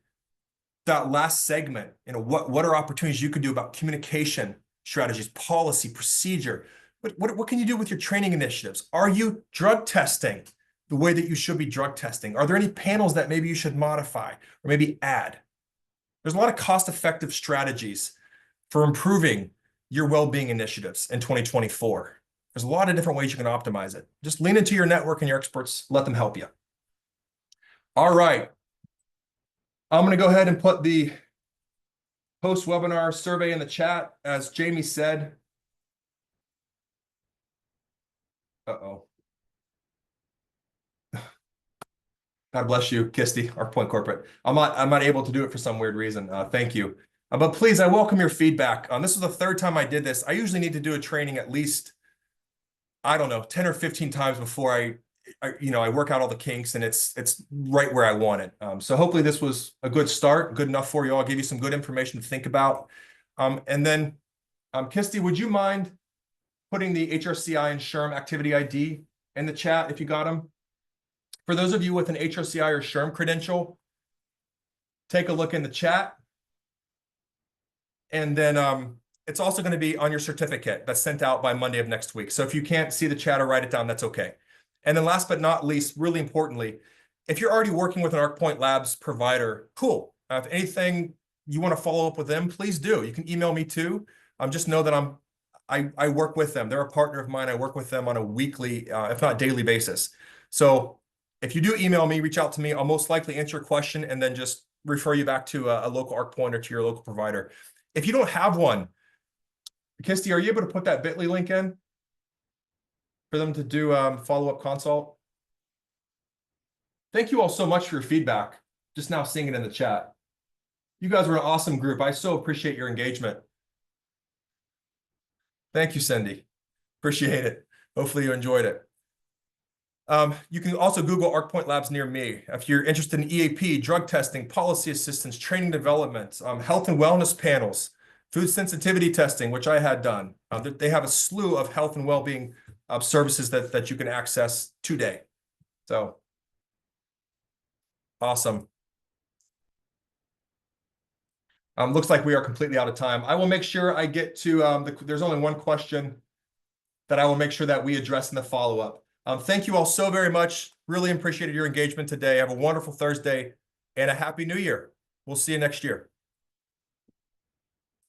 that last segment. What are opportunities you could do about communication strategies, policy, procedure? What can you do with your training initiatives? Are you drug testing the way that you should be drug testing? Are there any panels that maybe you should modify or maybe add? There's a lot of cost-effective strategies for improving your well-being initiatives in 2024. There's a lot of different ways you can optimize it. Just lean into your network and your experts, let them help you. All right. I'm going to go ahead and put the post-webinar survey in the chat. As Jamie said, uh-oh. God bless you, Kisty, ARCpoint Corporate. I'm not able to do it for some weird reason. Thank you. But please, I welcome your feedback. This is the third time I did this. I usually need to do a training at least, I don't know, 10 or 15 times before I work out all the kinks and it's right where I want it. So hopefully this was a good start, good enough for you all, give you some good information to think about. And then, Kisty, would you mind putting the HRCI and SHRM activity ID in the chat if you got them? For those of you with an HRCI or SHRM credential, take a look in the chat. And then it's also going to be on your certificate that's sent out by Monday of next week. So if you can't see the chat or write it down, that's okay. And then last but not least, really importantly, if you're already working with an ARCpoint Labs provider, cool. If anything you want to follow up with them, please do. You can email me too. Just know that I work with them. They're a partner of mine. I work with them on a weekly, if not daily basis. So if you do email me, reach out to me. I'll most likely answer your question and then just refer you back to a local ARCpoint or to your local provider. If you don't have one, Kisty, are you able to put that bit.ly link in for them to do follow-up consult? Thank you all so much for your feedback. Just now seeing it in the chat. You guys were an awesome group. I so appreciate your engagement. Thank you, Cindy. Appreciate it. Hopefully you enjoyed it. You can also Google ARCpoint Labs near me. If you're interested in EAP, drug testing, policy assistance, training development, health and wellness panels, food sensitivity testing, which I had done. They have a slew of health and well-being services that you can access today. So, awesome. Looks like we are completely out of time. I will make sure I get to, there's only one question that I will make sure that we address in the follow-up. Thank you all so very much. Really appreciated your engagement today. Have a wonderful Thursday and a happy new year. We'll see you next year.